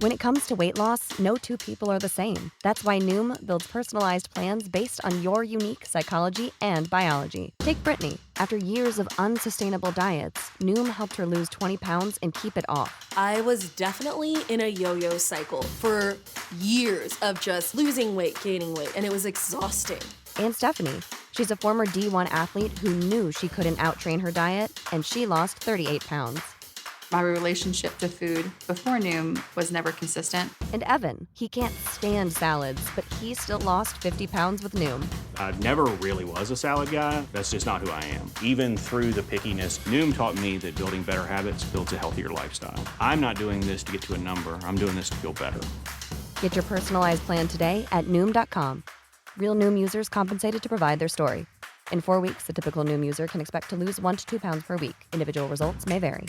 When it comes to weight loss, no two people are the same. That's why Noom builds personalized plans based on your unique psychology and biology. Take Brittany. After years of unsustainable diets, Noom helped her lose 20 pounds and keep it off. I was definitely in a yo-yo cycle for years of just losing weight, gaining weight, and it was exhausting. And Stephanie. She's a former D1 athlete who knew she couldn't outtrain her diet, and she lost 38 pounds. My relationship to food before Noom was never consistent. And Evan. He can't stand salads, but he still lost 50 pounds with Noom. I never really was a salad guy. That's just not who I am. Even through the pickiness, Noom taught me that building better habits builds a healthier lifestyle. I'm not doing this to get to a number. I'm doing this to feel better. Get your personalized plan today at Noom.com. Real Noom users compensated to provide their story. In 4 weeks, the typical Noom user can expect to lose 1 to 2 pounds per week. Individual results may vary.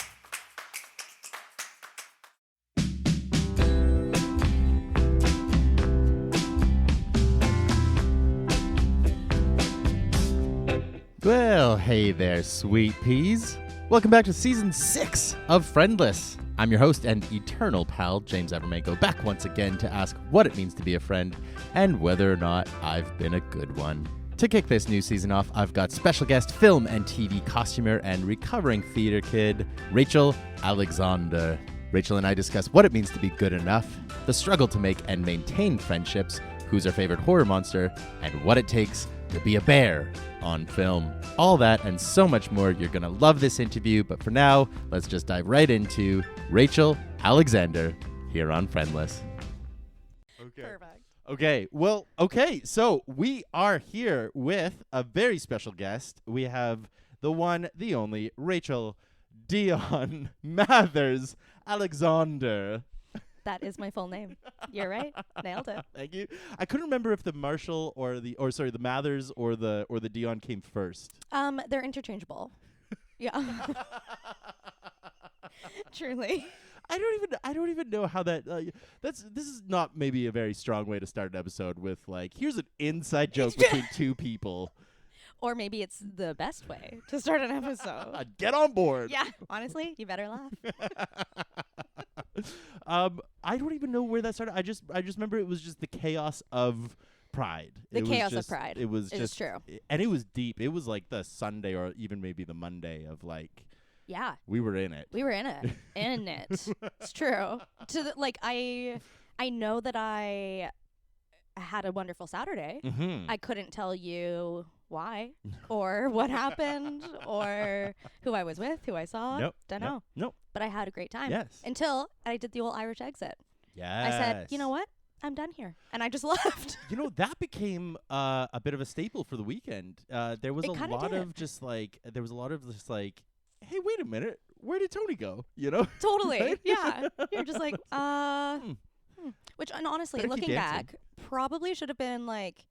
Well, hey there, sweet peas. Welcome back to Season 6 of Friendless. I'm your host and eternal pal, James Avramenko, back once again to ask what it means to be a friend and whether or not I've been a good one. To kick this new season off, I've got special guest film and TV costumer and recovering theater kid, Rachael Alexandre. Rachael and I discuss what it means to be good enough, the struggle to make and maintain friendships, who's our favorite horror monster, and what it takes to be a bear on film. All that and so much more. You're going to love this interview, but for now, let's just dive right into Rachael Alexandre here on Friendless. Okay. Perfect. Okay. So we are here with a very special guest. We have the one, the only, Rachael Dion Mathers Alexander. That is my full name. You're right. Nailed it. Thank you. I couldn't remember if the Marshall or the Mathers or the Dion came first. They're interchangeable. Yeah. Truly. I don't even know how that. This is not maybe a very strong way to start an episode with like, here's an inside joke between two people. Or maybe it's the best way to start an episode. Get on board. Yeah. Honestly, you better laugh. I don't even know where that started. I just remember it was just the chaos of Pride. The chaos of Pride. It was just true. And it was deep. It was like the Sunday or even maybe the Monday of like. Yeah. We were in it. We were in it. In it. It's true. I know that I had a wonderful Saturday. Mm-hmm. I couldn't tell you why or what happened or who I was with, who I saw. Don't know. Nope. But I had a great time. Yes. Until I did the old Irish exit. Yes. I said, you know what? I'm done here. And I just left. That became a bit of a staple for the weekend. There was a lot of just like, hey, wait a minute. Where did Tony go? Totally. Right? Yeah. You're just like, Which, and honestly, Better keep looking dancing. back, probably should have been like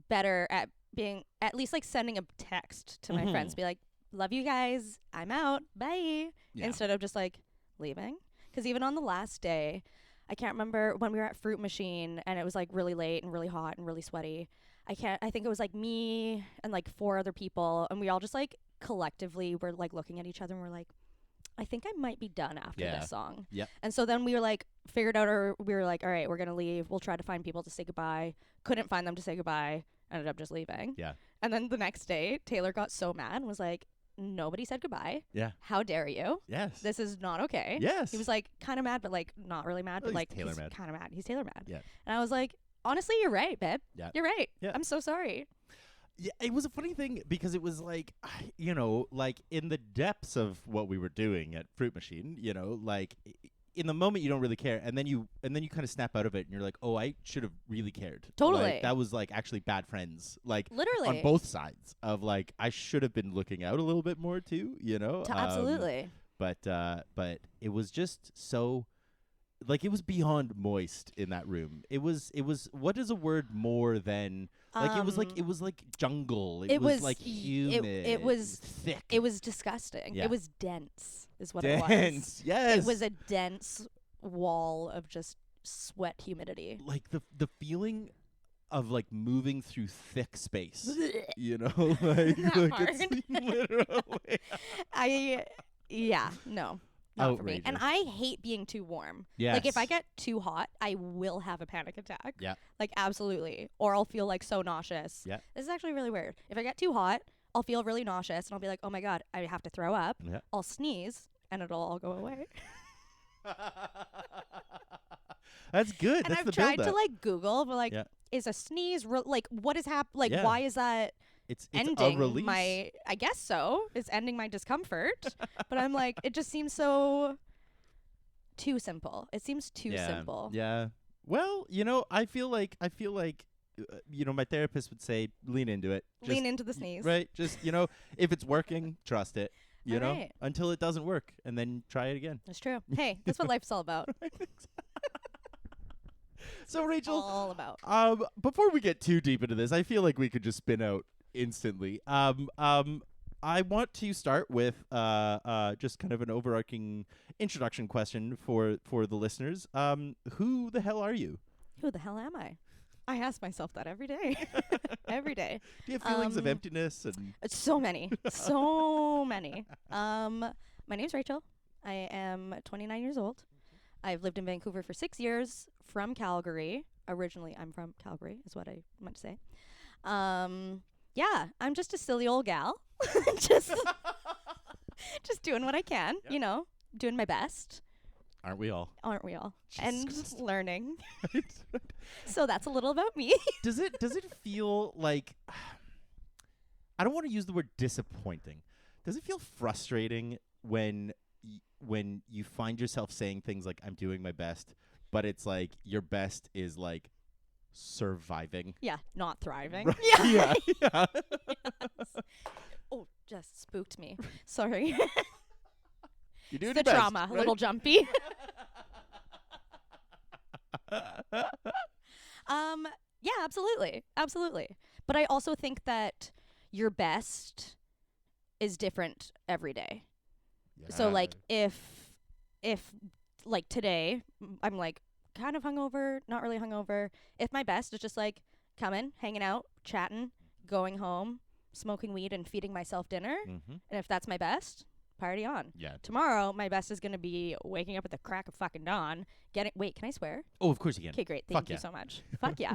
better at being, at least like sending a text to my friends, be like, love you guys. I'm out. Bye. Yeah. Instead of just like leaving. Because even on the last day, I can't remember when we were at Fruit Machine and it was like really late and really hot and really sweaty. I think it was like me and like 4 other people, and we all just like collectively were like looking at each other and we're like, I think I might be done after this song. Yep. And so then we were like, we were like, all right, we're going to leave. We'll try to find people to say goodbye. Couldn't find them to say goodbye. Ended up just leaving. Yeah. And then the next day, Taylor got so mad and was like, nobody said goodbye. Yeah. How dare you? Yes. This is not okay. Yes. He was like kind of mad, but like not really mad, Well, but he's like Taylor he's mad. kind of mad. He's Taylor mad. Yeah. And I was like, honestly, you're right, babe. Yeah. You're right. Yeah. I'm so sorry. Yeah, it was a funny thing because it was like, like in the depths of what we were doing at Fruit Machine, like in the moment you don't really care, and then you kind of snap out of it and you're like, oh, I should have really cared. Totally. Like, that was like actually bad friends, like Literally. on both sides of like I should have been looking out a little bit more too, Absolutely. But it was just so. Like, it was beyond moist in that room. It was what is a word more than like it was like jungle. It was like humid. It was thick. It was disgusting. Yeah. It was dense is what it was. Dense. Yes. It was a dense wall of just sweat humidity. Like the feeling of like moving through thick space. Like, That like it's literally no. Not for me. And Outrageous. I hate being too warm. Like if I Yes. get too hot, I will have a panic attack. Yeah. Like absolutely. Or I'll feel like so nauseous. Yeah. This is actually really weird. If I get too hot, I'll feel really nauseous and I'll be like, oh my God, I have to throw up. Yeah. I'll sneeze and it'll all go away. That's good. And That's I've the tried build-up. to like Google, but like, Yeah. is a sneeze like what is happening? Like, Yeah. why is that It's ending a release. my? I guess so. It's ending my discomfort. But I'm like, it just seems so too simple. It seems too simple. Yeah. Well, I feel like my therapist would say lean into it. Lean into the sneeze. Right? Just, if it's working, trust it. All right. Until it doesn't work, and then try it again. That's true. Hey, that's what life's all about. So Rachel, All about. before we get too deep into this, I feel like we could just spin out instantly. I want to start with just kind of an overarching introduction question for the listeners. Who the hell are you? Who the hell am I? I ask myself that every day. Every day. Do you have feelings of emptiness and So many. So many. My name's Rachel. I am 29 years old. I've lived in Vancouver for 6 years, from Calgary. Originally, I'm from Calgary, is what I meant to say. Yeah, I'm just a silly old gal. just doing what I can, doing my best. aren't we all? Aren't we all? Jesus And Christ. learning. So that's a little about me. Does it feel like I don't want to use the word disappointing. Does it feel frustrating when you find yourself saying things like I'm doing my best, but it's like your best is like surviving? Yeah, not thriving. Right. Yeah. Yeah. Yes. Oh, just spooked me. Sorry. You're doing The your best, trauma, a right? little jumpy. Yeah, absolutely. Like I also think that your best is different every day. So like if like today I'm like kind of hungover, not really hungover. If my best is just like coming, hanging out, chatting, going home, smoking weed and feeding myself dinner, Mm-hmm. and if that's my best, party on. Yeah. Tomorrow my best is going to be waking up at the crack of fucking dawn, wait, can I swear? Oh, of course you can. Okay, great. Fuck Thank you yeah. so much. Fuck yeah.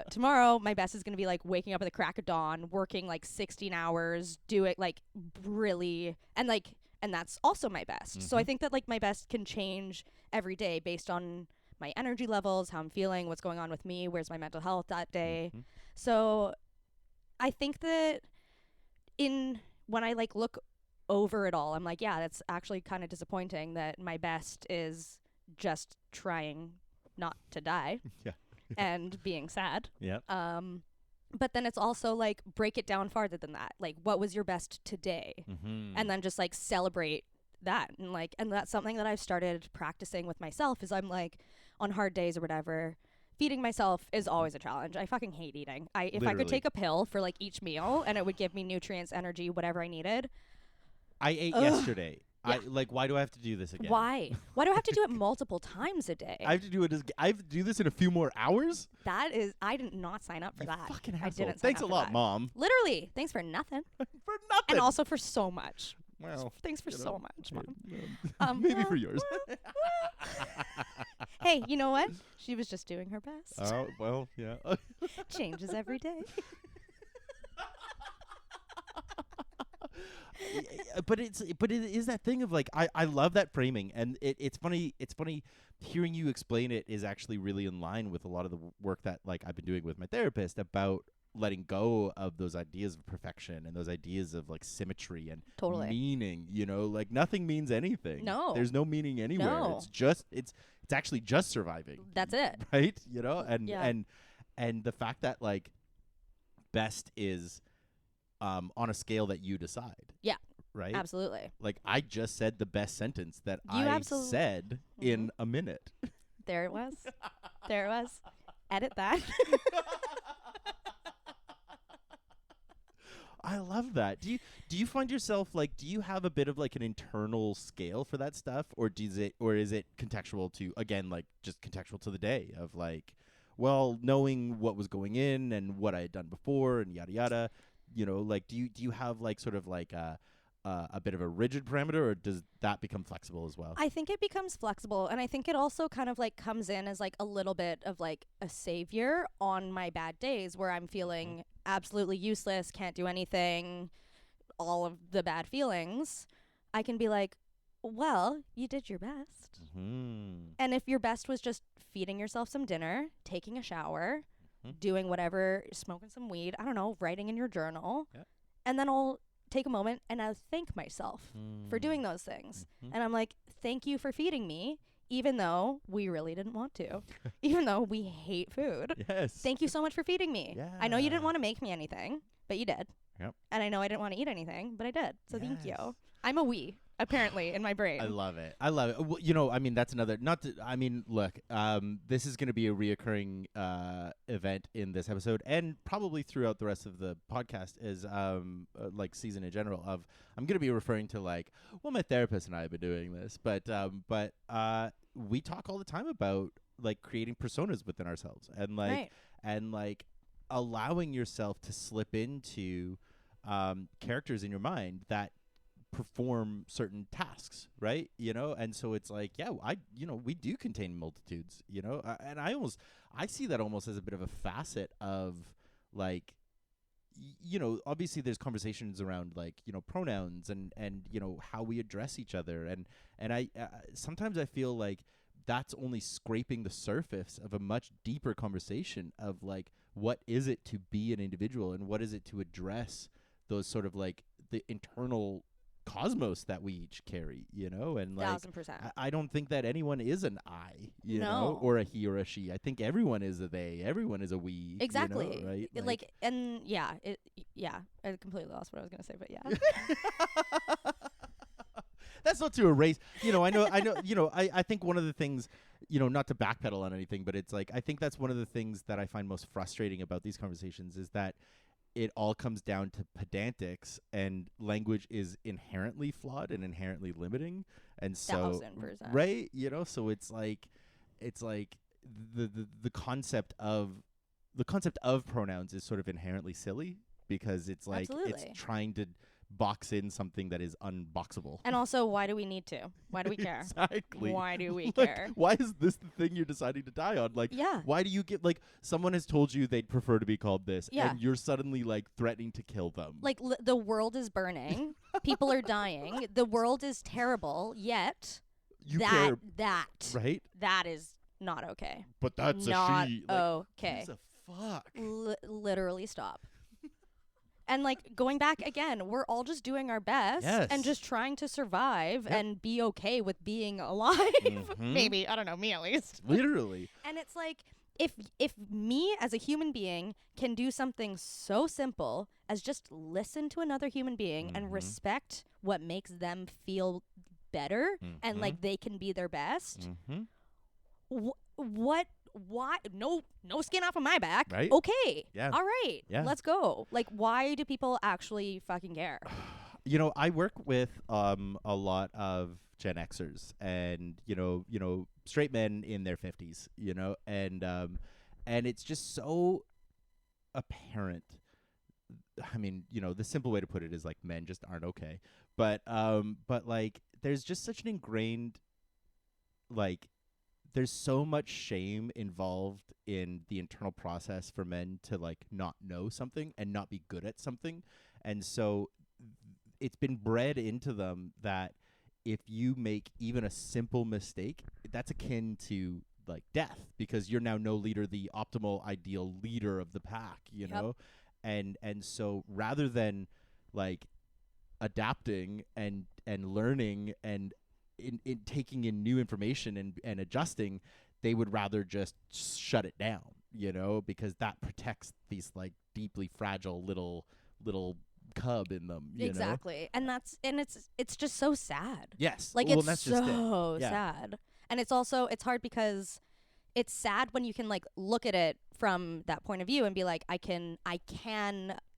Tomorrow, my best is going to be like waking up at the crack of dawn, working like 16 hours, do it like really, and that's also my best. So I think that like my best can change every day based on my energy levels, how I'm feeling, what's going on with me, where's my mental health that day. Mhm. So I think that when I like look over it all, I'm like, yeah, that's actually kind of disappointing that my best is just trying not to die Yeah. and being sad. Yeah. But then it's also like break it down farther than that. Like, what was your best today? Mm-hmm. And then just like celebrate that. And that's something that I've started practicing with myself is I'm like on hard days or whatever, feeding myself is always a challenge. I fucking hate eating. If I Literally. could take a pill for like each meal and it would give me nutrients, energy, whatever I needed. I ate Ugh. yesterday. Yeah. Why do I have to do this again? Why? Why do I have to do it multiple times a day? I have to do it. I have to do this in a few more hours. I did not sign up for You that. fucking I asshole. didn't sign Thanks up a for lot, that. Mom. Literally, thanks for nothing. For nothing. And also for so much. well, Thanks for you so know, much, Mom. maybe well, for yours. Hey, you know what? She was just doing her best. Oh well, yeah. Changes every day. But it is that thing of like I love that framing, and it's funny hearing you explain it is actually really in line with a lot of the work that like I've been doing with my therapist about letting go of those ideas of perfection and those ideas of like symmetry and Totally. meaning, like nothing means anything. No. There's no meaning anywhere. No. It's actually just surviving. That's it. Right? And Yeah. and the fact that like best is on a scale that you decide. Yeah. Right? Absolutely. Like I just said the best sentence that You I absol- said in a minute. There it was. There it was. Edit that. I love that. Do you find yourself like do you have a bit of like an internal scale for that stuff, or is it contextual to again like just contextual to the day of like, well, knowing what was going in and what I had done before and yada yada, like do you have like sort of like a bit of a rigid parameter, or does that become flexible as well? I think it becomes flexible, and I think it also kind of like comes in as like a little bit of like a savior on my bad days where I'm feeling absolutely useless, can't do anything, all of the bad feelings. I can be like, well, you did your best. And if your best was just feeding yourself some dinner, taking a shower, doing whatever, smoking some weed, I don't know, writing in your journal, and then I'll take a moment and I'll thank myself for doing those things. And I'm like, thank you for feeding me, even though we really didn't want to, even though we hate food. Yes. Thank you so much for feeding me. Yeah. I know you didn't want to make me anything, but you did. Yep. And I know I didn't want to eat anything, but I did. So thank you. I'm a we, apparently, in my brain. I love it. I love it. Well, you know, I mean, that's another, not to, I mean, look, this is going to be a reoccurring event in this episode and probably throughout the rest of the podcast is like season in general of, I'm going to be referring to like, well, my therapist and I have been doing this, but we talk all the time about like creating personas within ourselves and like, and like allowing yourself to slip into characters in your mind that perform certain tasks, right? You know, and so it's like, yeah, we do contain multitudes, you know, and I see that almost as a bit of a facet of like, you know, obviously there's conversations around like, you know, pronouns and you know, how we address each other. And I sometimes I feel like that's only scraping the surface of a much deeper conversation of like, what is it to be an individual and what is it to address those sort of like the internal cosmos that we each carry, you know, and like 1000%. I don't think that anyone is an I, you know, or a he or a she. I think everyone is a they, everyone is a we. Exactly. You know, right? Like and I completely lost what I was gonna say, but yeah. That's not to erase, you know, I know, you know, I think one of the things, you know, not to backpedal on anything, but it's like, I think that's one of the things that I find most frustrating about these conversations is that it all comes down to pedantics, and language is inherently flawed and inherently limiting. And so, 1000%. right, you know, so it's like the concept of pronouns is sort of inherently silly because it's like Absolutely. it's trying to box in something that is unboxable. And also, why do we need to? Why do we care? Exactly. Why do we Like, care? why is this the thing you're deciding to die on? Like, why do you get, like, someone has told you they'd prefer to be called this, and you're suddenly, like, threatening to kill them. Like, the world is burning. People are dying. The world is terrible, yet you care, right? That is not okay. But that's not a she. Like, okay. What the fuck? Literally stop. And like going back again, we're all just doing our best and just trying to survive and be okay with being alive. Maybe, I don't know, me at least. Literally. And it's like if me as a human being can do something so simple as just listen to another human being and respect what makes them feel better and like they can be their best. Why? No skin off of my back. Right? Okay. Yeah. All right. Yeah. Let's go. Like, why do people actually fucking care? You know, I work with a lot of Gen Xers and you know straight men in their 50s, you know, and it's just so apparent. I mean, you know, the simple way to put it is like men just aren't okay. But like there's just such an ingrained like there's so much shame involved in the internal process for men to like not know something and not be good at something. And so it's been bred into them that if you make even a simple mistake, that's akin to like death because you're now no leader, the optimal ideal leader of the pack, you know? And so rather than like adapting and learning and in taking in new information and adjusting, they would rather just shut it down, you know, because that protects these like deeply fragile little cub in them, you exactly know? And it's just so sad. Yes, like well, it's that's so just sad. And it's hard because it's sad when you can like look at it from that point of view and be like, I can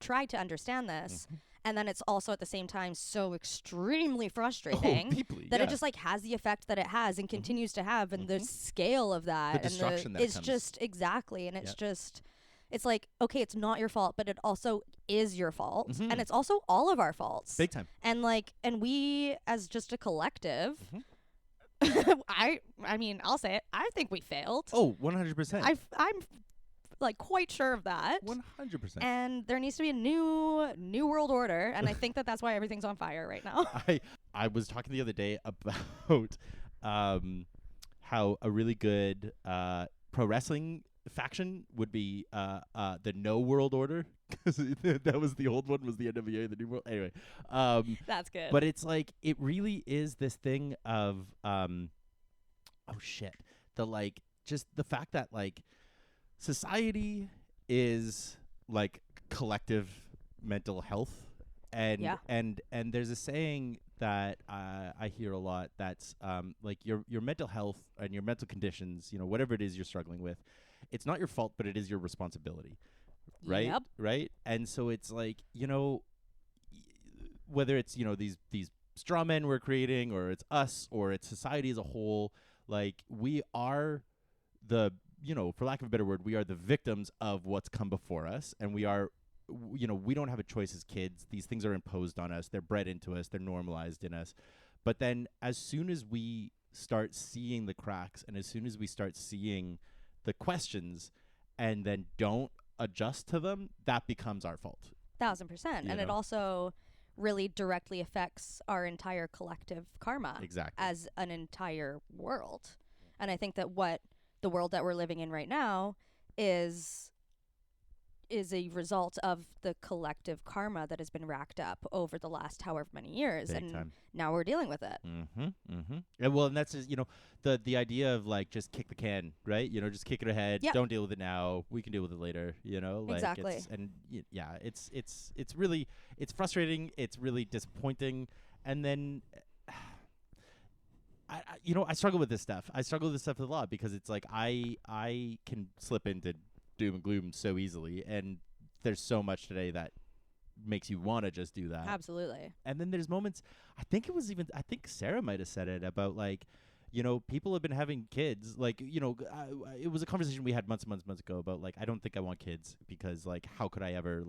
try to understand this. And then it's also at the same time so extremely frustrating that it just like has the effect that it has and continues to have, and the scale of that, the destruction and that it's comes. just exactly, and it's just it's like, okay, it's not your fault, but it also is your fault. Mhm. And it's also all of our faults. Big time. And and we as just a collective, I mean, I'll say it. I think we failed. Oh, 100%. I'm like quite sure of that. 100%. And there needs to be a new world order, and I think that's why everything's on fire right now. I was talking the other day about how a really good pro wrestling faction would be the No World Order, because that was the old one, was the NWA, the New World. Anyway, That's good. but it's like it really is this thing of oh shit, just the fact that society is like collective mental health, and Yeah. and there's a saying that I hear a lot that's like your mental health and your mental conditions, whatever it is you're struggling with, it's not your fault, but it is your responsibility, right? Yep. Right? And so it's like, whether it's these straw men we're creating, or it's us, or it's society as a whole, like we are for lack of a better word, we are the victims of what's come before us, and we are, we don't have a choice as kids. These things are imposed on us. They're bred into us. They're normalized in us. But then as soon as we start seeing the cracks, and as soon as we start seeing the questions and then don't adjust to them, that becomes our fault. 1000%. And it also really directly affects our entire collective karma. Exactly. As an entire world. And I think that the world that we're living in right now is a result of the collective karma that has been racked up over the last however many years. Big and time. now we're dealing with it. And that's just, the idea of just kick the can, right? Just kick it ahead. Yep. Don't deal with it now. We can deal with it later. Exactly. It's really, it's frustrating. It's really disappointing. And then I struggle with this stuff. I struggle with this stuff a lot, because it's like I can slip into doom and gloom so easily, and there's so much today that makes you want to just do that. Absolutely. And then there's moments, I think Sarah might have said it about people have been having kids, it was a conversation we had months ago about I don't think I want kids, because how could I ever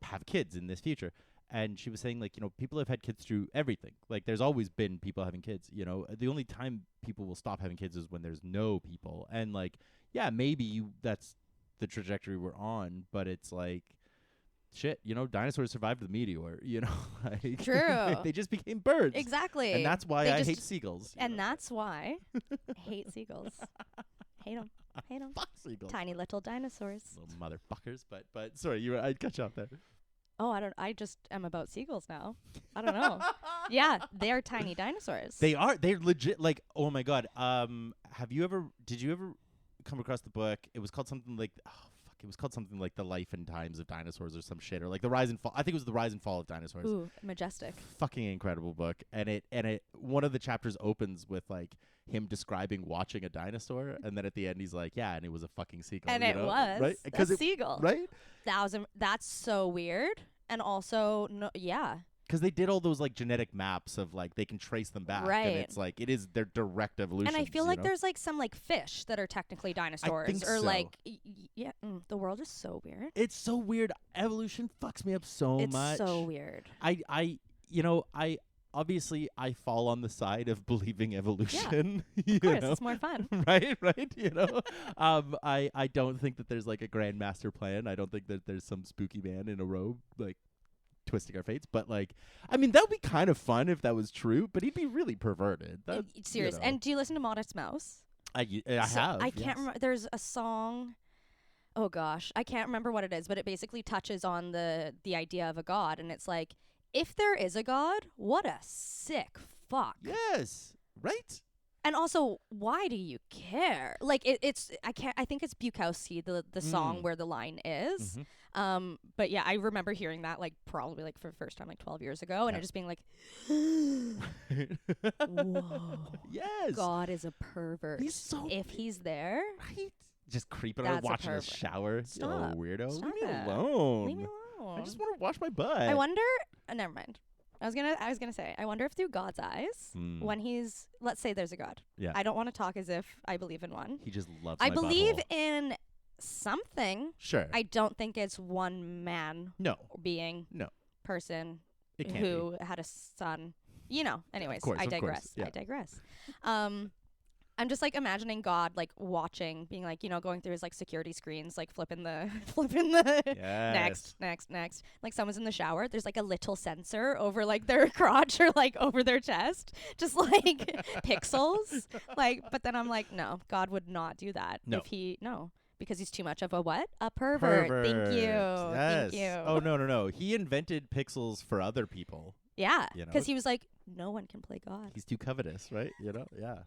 have kids in this future? And she was saying people have had kids through everything. There's always been people having kids, the only time people will stop having kids is when there's no people. And yeah, maybe that's the trajectory we're on, but it's shit, dinosaurs survived the meteor, True. They just became birds. Exactly. And that's why I hate seagulls. And that's why I hate seagulls. Hate them. Hate them. Fuck seagulls. Tiny little dinosaurs. Little motherfuckers. But sorry, I cut you off there. Oh, I just am about seagulls now. I don't know. Yeah, they are tiny dinosaurs. They're legit, oh my God. Did you ever come across the book? It was called something it was called something like The Life and Times of Dinosaurs or some shit, or The Rise and Fall. I think it was The Rise and Fall of Dinosaurs. Ooh, majestic. Fucking incredible book. And it one of the chapters opens with him describing watching a dinosaur, and then at the end he's like, yeah, and it was a fucking seagull. And it was right? a seagull. Right? That's so weird. And also, no, yeah. Because they did all those genetic maps of they can trace them back, right? And it's it is their direct evolution. And I feel there's some fish that are technically dinosaurs, I think or so. The world is so weird. It's so weird. Evolution fucks me up so much. It's so weird. I obviously I fall on the side of believing evolution. Yeah, of course, it's more fun. right. I don't think that there's a grand master plan. I don't think that there's some spooky man in a robe twisting our fates, but that would be kind of fun if that was true, but he'd be really perverted. Serious. And do you listen to Modest Mouse? I have. I can't remember. There's a song. Oh gosh, I can't remember what it is, but it basically touches on the idea of a god, and it's if there is a god, what a sick fuck. Yes. Right? And also, why do you care? I think it's Bukowski, the song where the line is. Mm-hmm. But yeah, I remember hearing that probably for the first time 12 years ago, and it just being whoa. Yes. God is a pervert. He's so if he's there. Right? Just creeping around, watching a shower. Stop. You little weirdo. Stop Leave me it. alone. Leave me alone. I just want to wash my butt. I wonder. Never mind. I was gonna say, I wonder if through God's eyes, when he's, let's say there's a God. Yeah. I don't want to talk as if I believe in one. He just loves I my believe butthole. in something. Sure. I don't think it's one man No. being No. person It can't who had a son. Anyways, course, I of course, digress. yeah. I digress. I'm just like imagining God like watching, being like, going through his like security screens, like flipping the Yes. next. Like someone's in the shower, there's like a little sensor over like their crotch or like over their chest, just like pixels. Like, but then I'm like, no, God would not do that. No. Because he's too much of a what? A pervert. Thank you. Yes. Thank you. Oh, no. He invented pixels for other people. Yeah, You know? because he was like, no one can play God. He's too covetous, right? Yeah.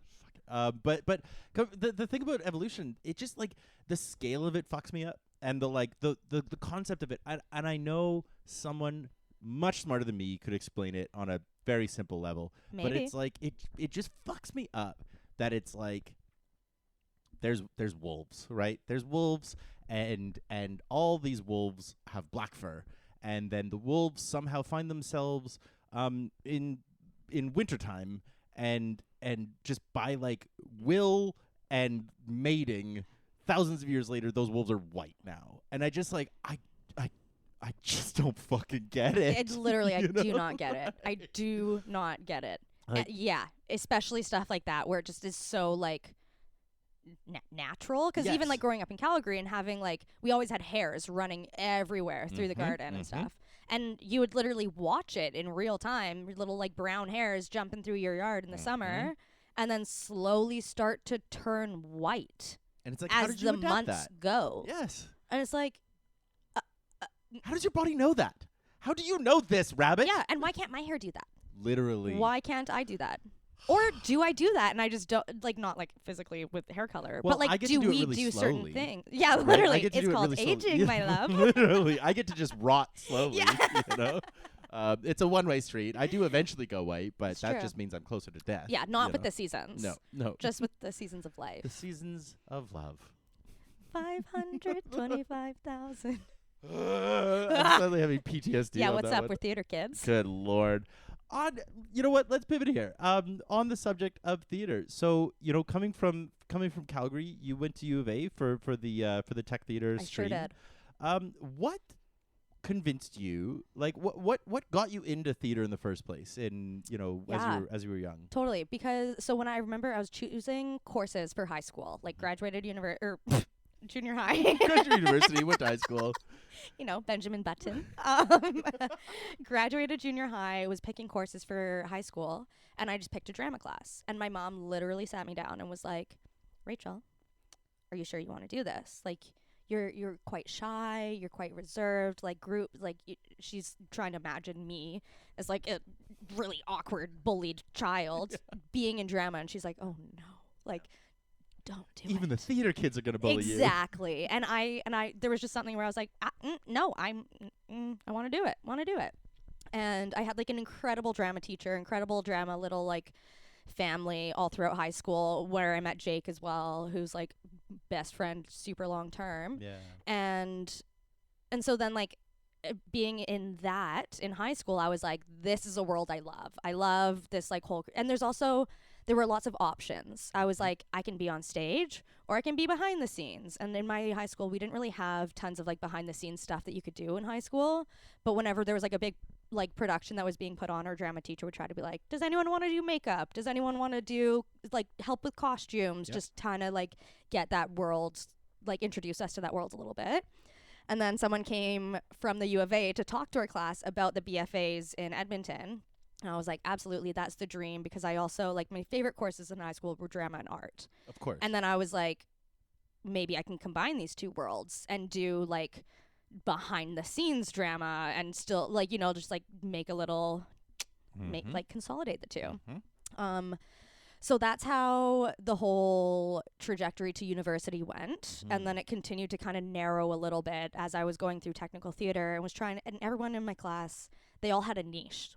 But the thing about evolution, it just like the scale of it fucks me up, and the concept of it. And I know someone much smarter than me could explain it on a very simple level. Maybe. But it's like it just fucks me up that it's like there's wolves, right? There's wolves, and all these wolves have black fur, and then the wolves somehow find themselves in wintertime, and just by like will and mating, thousands of years later, those wolves are white now, and I just like I just don't fucking get it. It's literally, I You do know? not get it. I do not get it. Like- Yeah, especially stuff like that where it just is so like natural. Because even Yes. like growing up in Calgary and having like, we always had hares running everywhere through the Mhm, garden and mhm. stuff. And you would literally watch it in real time, little like brown hares jumping through your yard in the summer, and then slowly start to turn white And it's like, how as did you the adapt months that? go. Yes. And it's like, How does your body know that? How do you know this, rabbit? yeah, and why can't my hair do that? Literally. Why can't I do that? Or do I do that and I just don't, like, not like physically with hair color, Well, but like, I get to do do it we really do slowly. certain things? Yeah, Right? I literally. get to It's do it called really slowly. aging, my love. Literally. I get to just rot slowly, Yeah. you know? It's a one-way street. I do eventually go white, but It's that true. just means I'm closer to death. Yeah, not you with know? the seasons. No. Just with the seasons of the life. seasons of love. 525,000. I'm suddenly having PTSD. Yeah, on what's that up? one. We're theater kids. Good Lord. You know what? Let's pivot here. On the subject of theater. So, coming from Calgary, you went to U of A for the tech theater I stream. sure did. What convinced you? Like, what got you into theater in the first place? Yeah. As you were young. Totally. Because, so when I remember I was choosing courses for high school, like graduated junior high. Graduated university, went to high school. Benjamin Button. Graduated junior high, was picking courses for high school, and I just picked a drama class. And my mom literally sat me down and was like, Rachel, are you sure you want to do this? Like, you're quite shy, you're quite reserved, like she's trying to imagine me as like a really awkward, bullied child being in drama, and she's like, oh no, like, don't do it. Even the theater kids are gonna bully you. Exactly. And I there was just something where I was like, no, I want to do it. And I had like an incredible drama teacher, incredible drama little like family all throughout high school, where I met Jake as well, who's like best friend super long term. Yeah. And so then like being in high school, I was like, this is a world I love. I love this like whole, and there were lots of options. I was like, I can be on stage or I can be behind the scenes. And in my high school, we didn't really have tons of like behind the scenes stuff that you could do in high school. But whenever there was like a big like production that was being put on, our drama teacher would try to be like, does anyone want to do makeup? Does anyone want to do like help with costumes? Yep. Just kind of like get that world, like introduce us to that world a little bit. And then someone came from the U of A to talk to our class about the BFAs in Edmonton. And I was like, absolutely, that's the dream, because I also, like, my favorite courses in high school were drama and art. Of course. And then I was like, maybe I can combine these two worlds and do, like, behind the scenes drama and still, like, just, like, make a little, like, consolidate the two. So that's how the whole trajectory to university went. And then it continued to kind of narrow a little bit as I was going through technical theater and was trying, and everyone in my class, they all had a niche.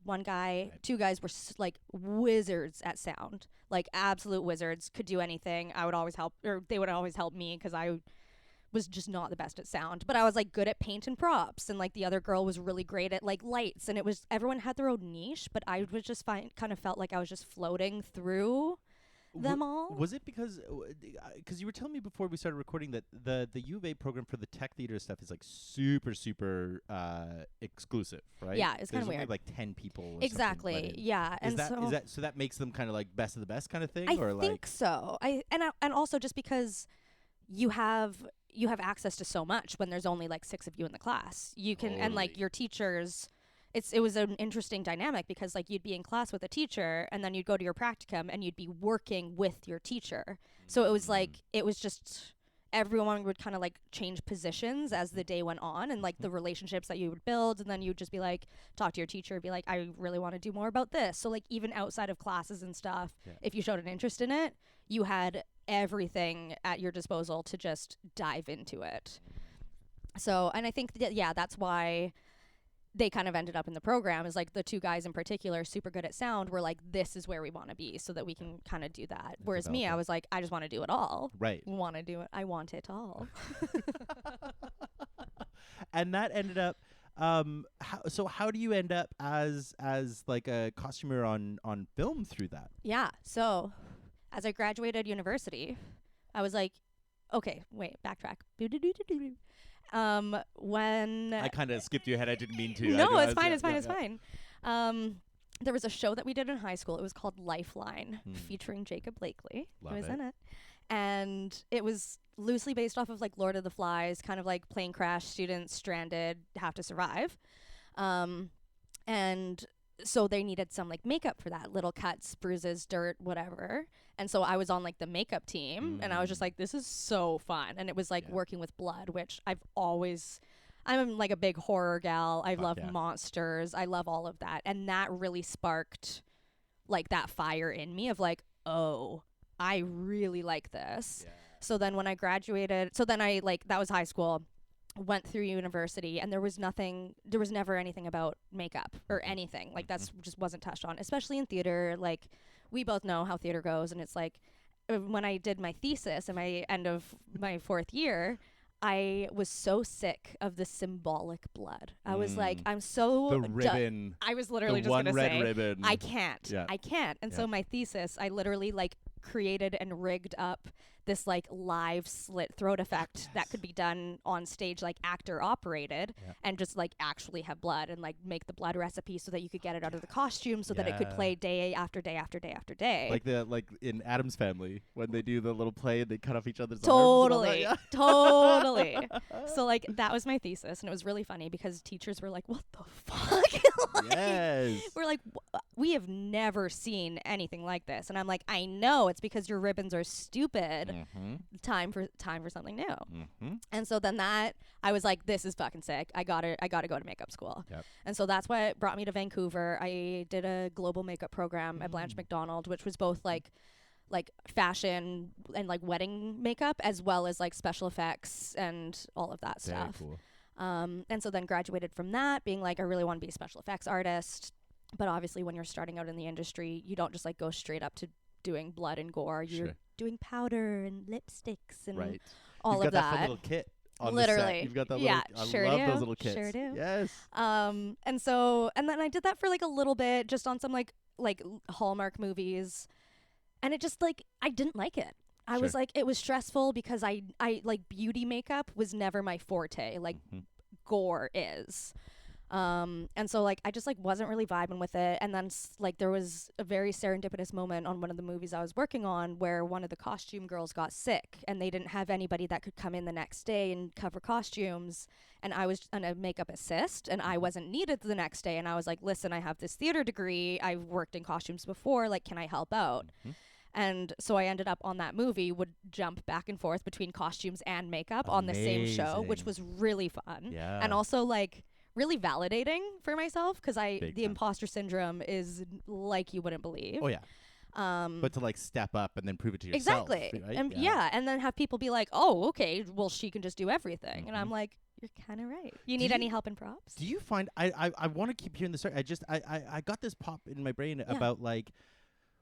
Two guys were like wizards at sound, like absolute wizards, could do anything. I would always help, or they would always help me because I was just not the best at sound, but I was like good at paint and props. And like the other girl was really great at like lights, and everyone had their own niche, but I was just kind of felt like I was just floating through them all. Was it because you were telling me before we started recording that the U of A program for the tech theater stuff is like super exclusive, right? Yeah, it's kind There's of only weird. like 10 people. Or Exactly. something let in. Yeah. Is And that so that makes them kind of like best of the best kind of thing, I or think like so. And also just because you have access to so much when there's only like 6 of you in the class. You can and like Totally. your teachers. It was an interesting dynamic because like you'd be in class with a teacher and then you'd go to your practicum and you'd be working with your teacher. So it was like it was just everyone would kind of like change positions as the day went on, and like the relationships that you would build, and then you'd just be like talk to your teacher, be like, I really want to do more about this. So like even outside of classes and stuff, if you showed an interest in it, you had everything at your disposal to just dive into it. So, and I think that's why they kind of ended up in the program, is like the 2 guys in particular, super good at sound, were like, this is where we want to be so that we can kind of do that. Whereas me, I was like, I just want to do it all. right? Want to do it. I want it all. And that ended up. How do you end up as like a costumer on film through that? Yeah. So as I graduated university, I was like, okay, wait, backtrack. When I kind of skipped you ahead. I didn't mean to. No, it's fine. It's fine. There was a show that we did in high school. It was called Lifeline, featuring Jacob Blakely, Love who was it. in it. And it was loosely based off of like Lord of the Flies, kind of like plane crash, students stranded, have to survive. And so they needed some like makeup for that, little cuts, bruises, dirt, whatever. And so I was on like the makeup team, and I was just like, this is so fun. And it was like working with blood, which I'm like a big horror gal. I love monsters. I love all of that. And that really sparked like that fire in me of like, oh, I really like this. Yeah. So then when I graduated, that was high school, went through university, and there was never anything about makeup or anything. Like that's just wasn't touched on, especially in theater. Like we both know how theater goes. And it's like when I did my thesis at my end of my 4th year, I was so sick of the symbolic blood. I was like, I'm so the ribbon. I was literally the just one gonna red say, ribbon. I can't. Yeah. I can't. And so my thesis, I literally like created and rigged up this like live slit throat effect that could be done on stage, like actor operated, and just like actually have blood and like make the blood recipe so that you could get it out of the costume so that it could play day after day after day after day. Like in Addams Family when they do the little play and they cut off each other's arms. Totally. Totally. So like that was my thesis, and it was really funny because teachers were like, what the fuck? Like, yes. we're like, we have never seen anything like this. And I'm like, I know, it's because your ribbons are stupid. Time for something new. And so then I was like, this is fucking sick. I gotta go to makeup school. Yep. And so that's what brought me to Vancouver. I did a global makeup program at Blanche McDonald, which was both like fashion and like wedding makeup, as well as like special effects and all of that Very stuff. cool. And so then graduated from that, being like, I really want to be a special effects artist. But obviously when you're starting out in the industry, you don't just like go straight up to doing blood and gore. You're doing powder and lipsticks and all You've of got that that. fun little kit on Literally. the set. You've got that Yeah, little, sure I love do. those little kits. Sure do. Yes. And then I did that for like a little bit, just on some like Hallmark movies. And it just like, I didn't like it. I was like, it was stressful because I like beauty makeup was never my forte. Like gore is. And so like I just like wasn't really vibing with it. And then like there was a very serendipitous moment on one of the movies I was working on where one of the costume girls got sick and they didn't have anybody that could come in the next day and cover costumes, and I was a makeup assist and I wasn't needed the next day, and I was like, listen, I have this theater degree, I've worked in costumes before, like can I help out? And so I ended up on that movie, would jump back and forth between costumes and makeup on the same show, which was really fun. Yeah. And also like really validating for myself because Big the time. imposter syndrome is like you wouldn't believe. Oh yeah. But to like step up and then prove it to yourself. Exactly. Right? And and then have people be like, oh, okay, well she can just do everything. And I'm like, you're kind of right. You need any help in props? Do you find I want to keep hearing this story. I got this pop in my brain about like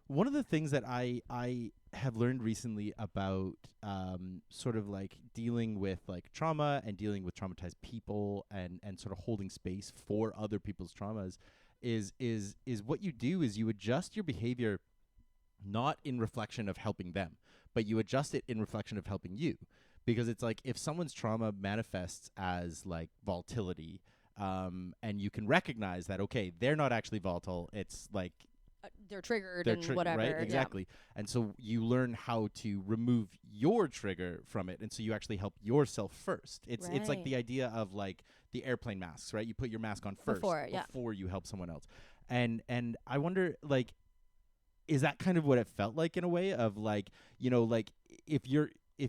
one of the things that I have learned recently about sort of like dealing with like trauma and dealing with traumatized people and sort of holding space for other people's traumas is what you do is you adjust your behavior not in reflection of helping them, but you adjust it in reflection of helping you. Because it's like if someone's trauma manifests as like volatility, and you can recognize that, okay, they're not actually volatile. It's like they're triggered and whatever. Right? Exactly. Yeah. And so you learn how to remove your trigger from it. And so you actually help yourself first. It's like the idea of like the airplane masks, right? You put your mask on first before you help someone else. And I wonder, like, is that kind of what it felt like in a way of like, you know, like if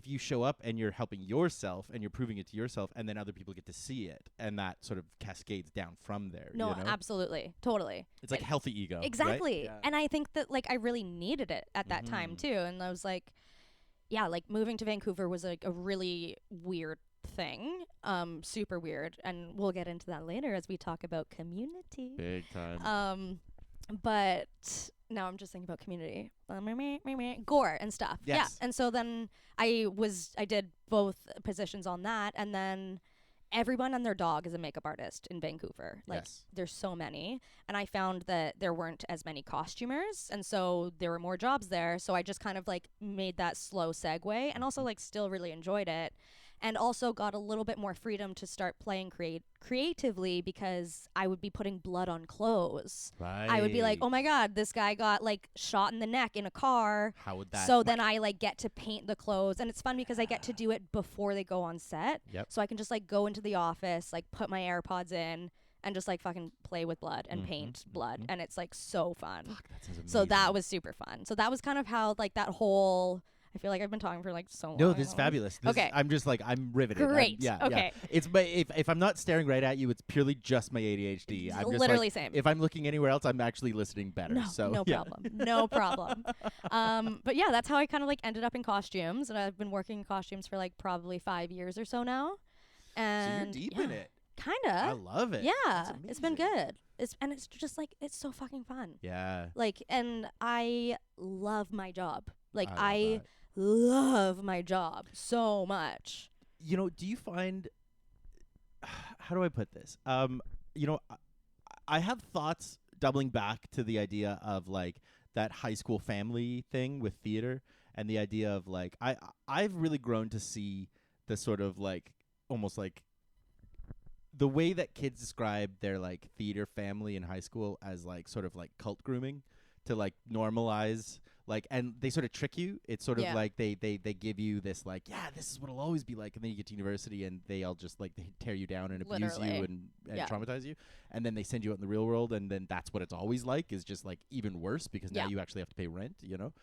you show up and you're helping yourself and you're proving it to yourself, and then other people get to see it, and that sort of cascades down from there. No, you know? Absolutely. Totally. It's like healthy ego. Exactly. Right? Yeah. And I think that like I really needed it at that time too. And I was like, yeah, like moving to Vancouver was like a really weird thing. Super weird. And we'll get into that later as we talk about community. Big time. But now I'm just thinking about community, gore and stuff. Yes. Yeah. And so then I did both positions on that, and then everyone and their dog is a makeup artist in Vancouver. Like there's so many, and I found that there weren't as many costumers, and so there were more jobs there. So I just kind of like made that slow segue, and also like still really enjoyed it. And also got a little bit more freedom to start playing creatively, because I would be putting blood on clothes. Right. I would be like, oh my God, this guy got like shot in the neck in a car. How would that? So then I like get to paint the clothes, and it's fun because I get to do it before they go on set. Yep. So I can just like go into the office, like put my AirPods in, and just like fucking play with blood and paint blood, and it's like so fun. Fuck, that sounds amazing. So that was super fun. So that was kind of how like that whole. I feel like I've been talking for like so long. No, this is fabulous. Okay. I'm just like, I'm riveted. Great. Yeah. Okay. It's, but if I'm not staring right at you, it's purely just my ADHD. I'm just literally like, same. If I'm looking anywhere else, I'm actually listening better. No problem. No problem. But yeah, that's how I kind of like ended up in costumes, and I've been working in costumes for like probably 5 years or so now. And so you're deep in it. Kinda. I love it. Yeah, it's been good. It's just like it's so fucking fun. Yeah. Like, and I love my job. Like I love my job so much. You know, do you find, how do I put this? You know, I have thoughts doubling back to the idea of like that high school family thing with theater, and the idea of like, I've really grown to see the sort of like, almost like the way that kids describe their like theater family in high school as like sort of like cult grooming, to like normalize. Like, and they sort of trick you. It's sort of like they give you this like, yeah, this is what it'll always be like, and then you get to university and they all just like they tear you down and abuse you and traumatize you, and then they send you out in the real world, and then that's what it's always like, is just like even worse, because now you actually have to pay rent, you know.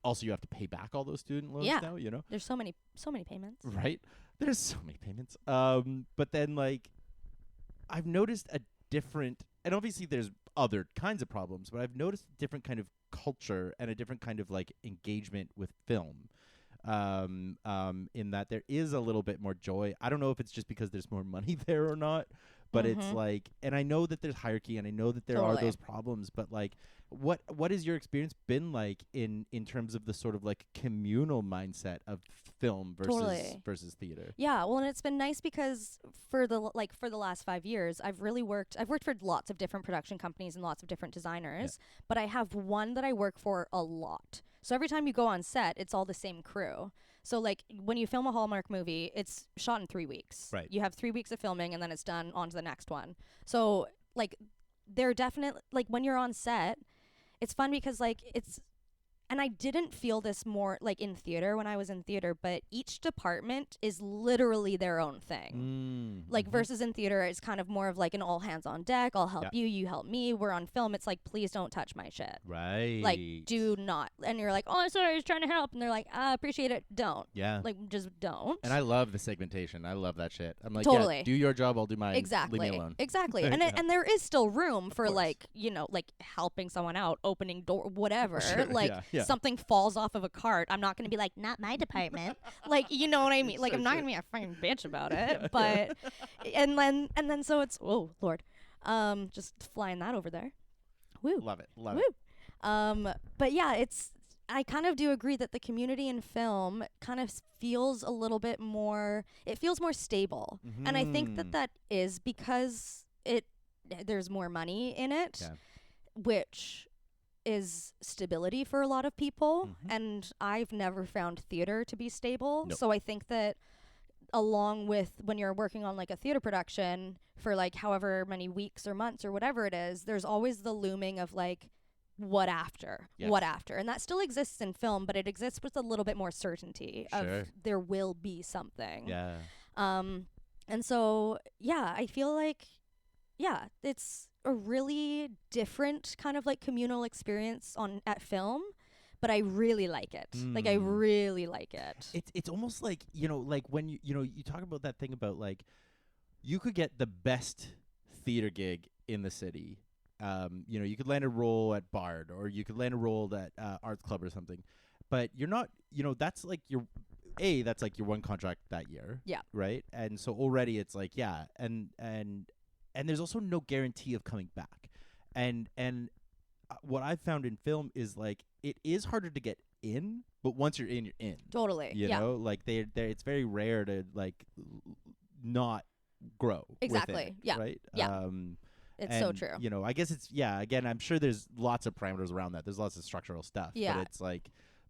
Also, you have to pay back all those student loans now, you know. There's so many payments. Right. There's so many payments. But then like, I've noticed a different, and obviously there's other kinds of problems, but I've noticed a different kind of culture and a different kind of like engagement with film, in that there is a little bit more joy. I don't know if it's just because there's more money there or not, but it's like, and I know that there's hierarchy, and I know that there are those problems, but like, what has your experience been like in terms of the sort of like communal mindset of film versus theater? Yeah, well, and it's been nice because for the last 5 years, I've worked for lots of different production companies and lots of different designers, but I have one that I work for a lot. So every time you go on set, it's all the same crew. So like when you film a Hallmark movie, it's shot in 3 weeks. Right. You have 3 weeks of filming, and then it's done, on to the next one. So like they're definitely like, when you're on set, it's fun because like it's, and I didn't feel this more like in theater when I was in theater, but each department is literally their own thing. Like versus in theater, it's kind of more of like an all hands on deck. I'll help you, you help me. We're on film. It's like, please don't touch my shit. Right. Like, do not. And you're like, oh, I'm sorry, I was trying to help. And they're like, I appreciate it. Don't. Yeah. Like, just don't. And I love the segmentation. I love that shit. I'm like, totally. Yeah, do your job, I'll do mine. Exactly. Leave me alone. Exactly. And and there is still room for like, you know, like helping someone out, opening door, whatever. Sure, like something falls off of a cart. I'm not going to be like, not my department. Like, you know what I mean? Like, I'm not going to be a fucking bitch about it. But, and then so it's, oh, Lord. Just flying that over there. Woo. Love it. But yeah, I kind of do agree that the community in film kind of feels a little bit more, it feels more stable. And I think that is because there's more money in it, which is stability for a lot of people, and I've never found theater to be stable. Nope. So I think that along with when you're working on like a theater production for like however many weeks or months or whatever it is, there's always the looming of like what after, and that still exists in film, but it exists with a little bit more certainty of there will be something. And so I feel like it's a really different kind of like communal experience at film, but I really like it. Like I really like it. It's almost like, like when you talk about that thing about like you could get the best theater gig in the city. You could land a role at Bard, or you could land a role at Arts Club or something, but you're not, that's like that's like your one contract that year. Yeah. Right. And so already it's like, and there's also no guarantee of coming back. And what I've found in film is like, it is harder to get in, but once you're in, you're in. Totally. You know, like it's very rare to like not grow. Exactly. With it, right. Yeah. It's so true. I guess it's, again, I'm sure there's lots of parameters around that. There's lots of structural stuff. Yeah.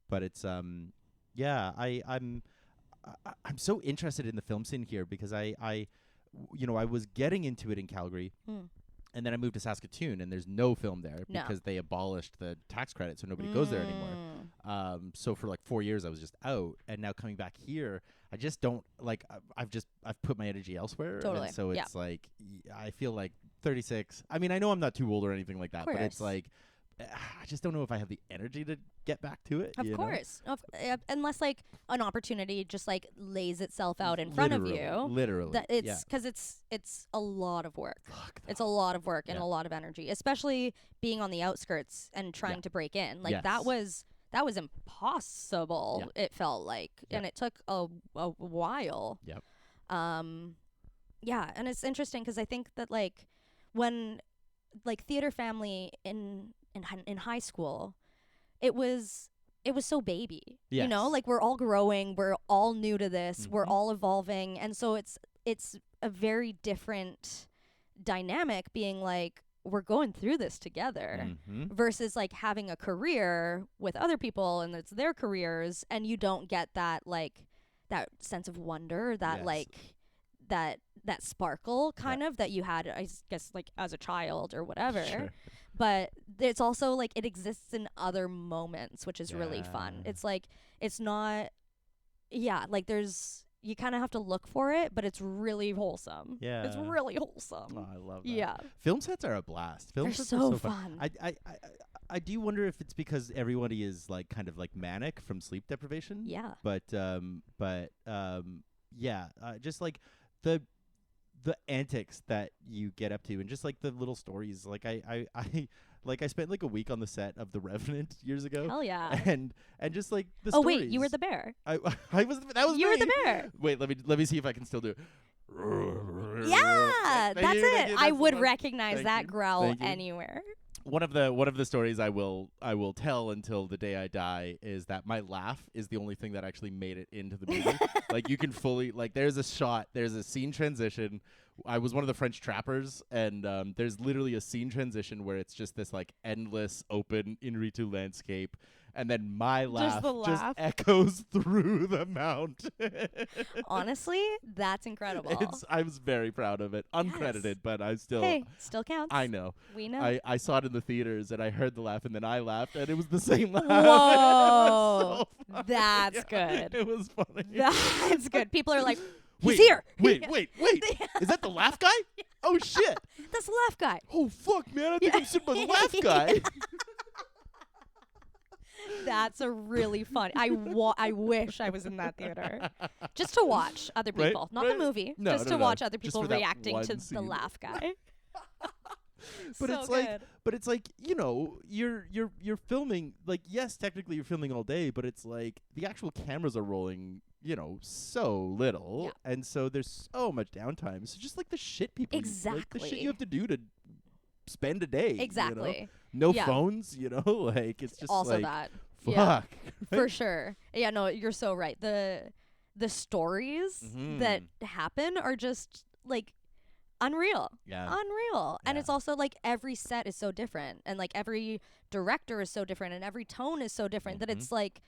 But it's I'm so interested in the film scene here because I was getting into it in Calgary. And then I moved to Saskatoon, and there's no film there because they abolished the tax credit, so nobody goes there anymore. So for like 4 years, I was just out, and now coming back here, I just don't like. I've put my energy elsewhere, totally. And so it's like I feel like 36. I mean, I know I'm not too old or anything like that, but it's like I just don't know if I have the energy to get back to it. Of course, unless like an opportunity just like lays itself out in front of you. Literally, that it's because it's a lot of work. It's a lot of work and a lot of energy, especially being on the outskirts and trying to break in. Like that was impossible. It felt like, and it took a while. Yep. And it's interesting because I think that like when like theater family in high school, it was so baby. Yes. Like we're all growing, we're all new to this, we're all evolving, and so it's a very different dynamic being like we're going through this together versus like having a career with other people and it's their careers, and you don't get that like that sense of wonder, that like that sparkle kind of that you had, I guess, like as a child or whatever. Sure. But it's also like it exists in other moments, which is really fun. It's like it's not like there's, you kind of have to look for it, but it's really wholesome. Yeah, it's really wholesome. Oh, I love that. Yeah, film sets are a blast. Film They're sets so are so fun. I do wonder if it's because everybody is like kind of like manic from sleep deprivation. Yeah, but just like the antics that you get up to and just like the little stories. Like I spent like a week on the set of The Revenant years ago. Hell yeah. And just like the stories. stories. Wait, you were the bear. That was you me. were the bear. Wait, let me see if I can still do it. Yeah, that's it. I would recognize that growl Thank you. Anywhere. One of the stories I will tell until the day I die is that my laugh is the only thing that actually made it into the movie. Like you can fully, like there's a scene transition. I was one of the French trappers, and there's literally a scene transition where it's just this like endless open Inritu landscape, and then my laugh just echoes through the mount. Honestly, that's incredible. I was very proud of it. Uncredited, but I still... Hey, still counts. I know. We know. I saw it in the theaters, and I heard the laugh, and then I laughed, and it was the same laugh. Whoa. So that's good. It was funny. That's good. People are like... Wait, He's here. Wait. Is that the laugh guy? Oh, shit. That's the laugh guy. Oh, fuck, man. I think I'm sitting by the laugh guy. That's a really fun. I wish I was in that theater. Just to watch other people. Not the movie. No, just to watch other people reacting to scene. the laugh guy. But so it's good. like, you're filming, like, yes, technically you're filming all day, but it's like the actual cameras are rolling, so little. Yeah. And so there's so much downtime. So just like the shit people like the shit you have to do to spend a day. Exactly. No phones, like it's just also like that. Fuck. Yeah, for sure. Yeah, no, you're so right. The stories that happen are just like unreal. Yeah. Unreal. And Yeah. it's also like every set is so different, and like every director is so different, and every tone is so different that it's like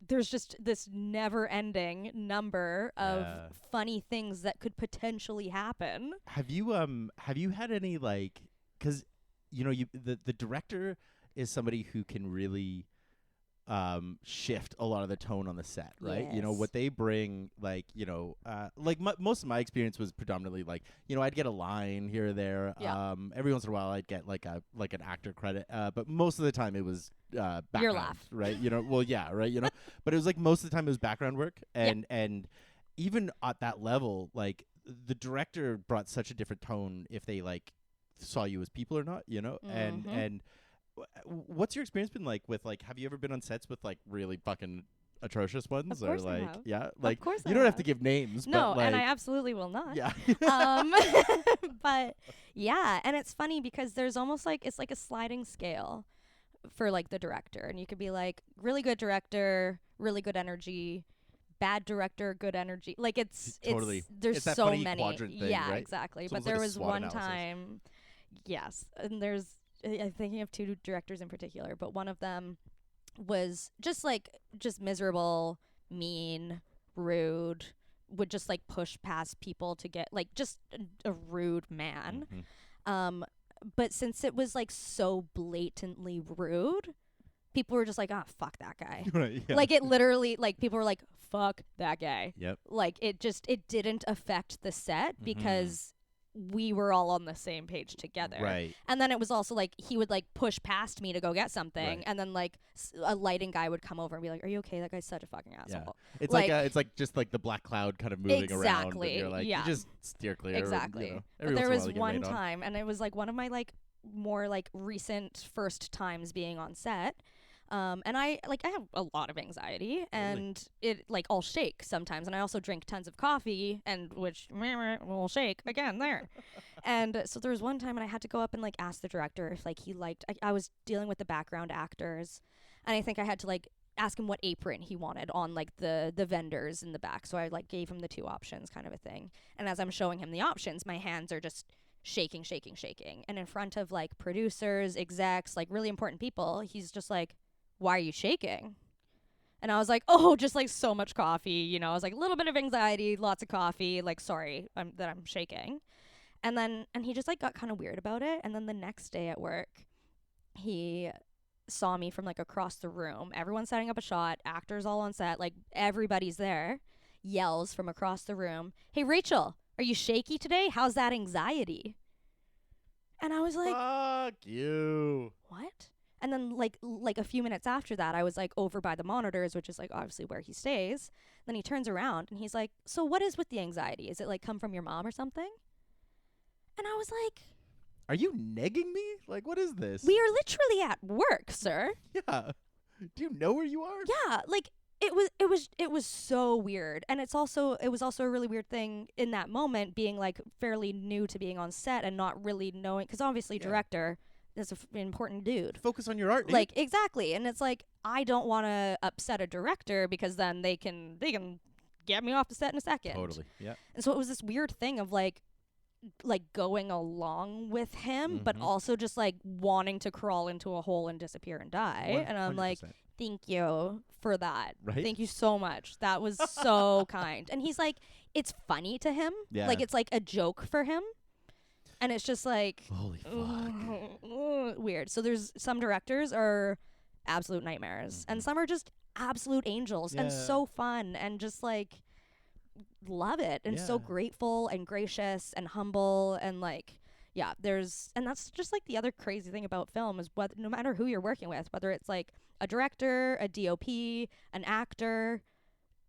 there's just this never ending number of funny things that could potentially happen. Have you had any, like, because the director is somebody who can really shift a lot of the tone on the set, right? You know Yes. what they bring, like most of my experience was predominantly like, I'd get a line here or there. Yeah. Every once in a while I'd get like an actor credit, but most of the time it was background, Your laugh. right? Well, yeah, right. But it was like most of the time it was background work, and even at that level, like the director brought such a different tone if they like saw you as people or not, and what's your experience been like with, like, have you ever been on sets with like really fucking atrocious ones? Of course or I like have. yeah, like Of course you I don't have to have. give names, No, but like, and I absolutely will not. yeah. But yeah, and it's funny because there's almost like it's like a sliding scale for like the director, and you could be like really good director, really good energy, bad director, good energy. Like Totally. there's It's that so funny many. quadrant thing, Yeah, right? exactly. It's But almost there like a was SWOT one analysis. time, yes, and I'm thinking of two directors in particular, but one of them was just miserable, mean, rude, would just like push past people to get like just a rude man. Mhm. But since it was like so blatantly rude, people were just like, "Ah, fuck that guy." Right, yeah. Like it literally, like people were like, "Fuck that guy." Yep. Like it didn't affect the set because we were all on the same page together. Right. And then it was also like he would like push past me to go get something, Right. and then like a lighting guy would come over and be like, "Are you okay? That guy's such a fucking asshole." It's Like- it's like just like the black cloud kind of moving around, and Exactly, you're like, yeah. you just steer clear. and, Exactly. every But there once was in a while you get one rained on. time, and it was like one of my like more like recent first times being on set. And I have a lot of anxiety, and it like I'll shake sometimes, and I also drink tons of coffee, and which will shake again there. And so there was one time, and I had to go up and like ask the director if like he liked. I was dealing with the background actors, and I think I had to like ask him what apron he wanted on like the vendors in the back. So I like gave him the two options, kind of a thing. And as I'm showing him the options, my hands are just shaking, shaking, shaking. And in front of like producers, execs, like really important people, he's just like, "Why are you shaking?" And I was like, "Oh, just like so much coffee." I was like, a little bit of anxiety, lots of coffee, like sorry that I'm shaking. And he just like got kind of weird about it. And then the next day at work, he saw me from like across the room. Everyone's setting up a shot, actors all on set, like everybody's there. Yells from across the room, "Hey Rachel, are you shaky today? How's that anxiety?" And I was like, Fuck you. "What?" And then like a few minutes after that, I was like over by the monitors, which is like obviously where he stays. Then he turns around and he's like, "So what is with the anxiety? Is it like come from your mom or something?" And I was like, Are you negging me? Like, what is this? "We are literally at work, sir." Yeah. Do you know where you are? Yeah, like it was so weird. And it was also a really weird thing in that moment, being like fairly new to being on set and not really knowing, because obviously director is an important dude. Focus on your art, dude. Like exactly. And it's like I don't want to upset a director because then they can get me off the set in a second. Totally. Yeah. And so it was this weird thing of like going along with him, but Mhm. also just like wanting to crawl into a hole and disappear and die. And I'm like, 100%. "Thank you for that. Right? Thank you so much. That was so kind." And he's like, it's funny to him. Yeah. Like it's like a joke for him. And it's just like Holy fuck. weird. So there's some directors are absolute nightmares, and some are just absolute angels and Yeah. so fun and just like love it and so Yeah. grateful and gracious and humble and like and that's just like the other crazy thing about film is no matter who you're working with, whether it's like a director, a DOP, an actor,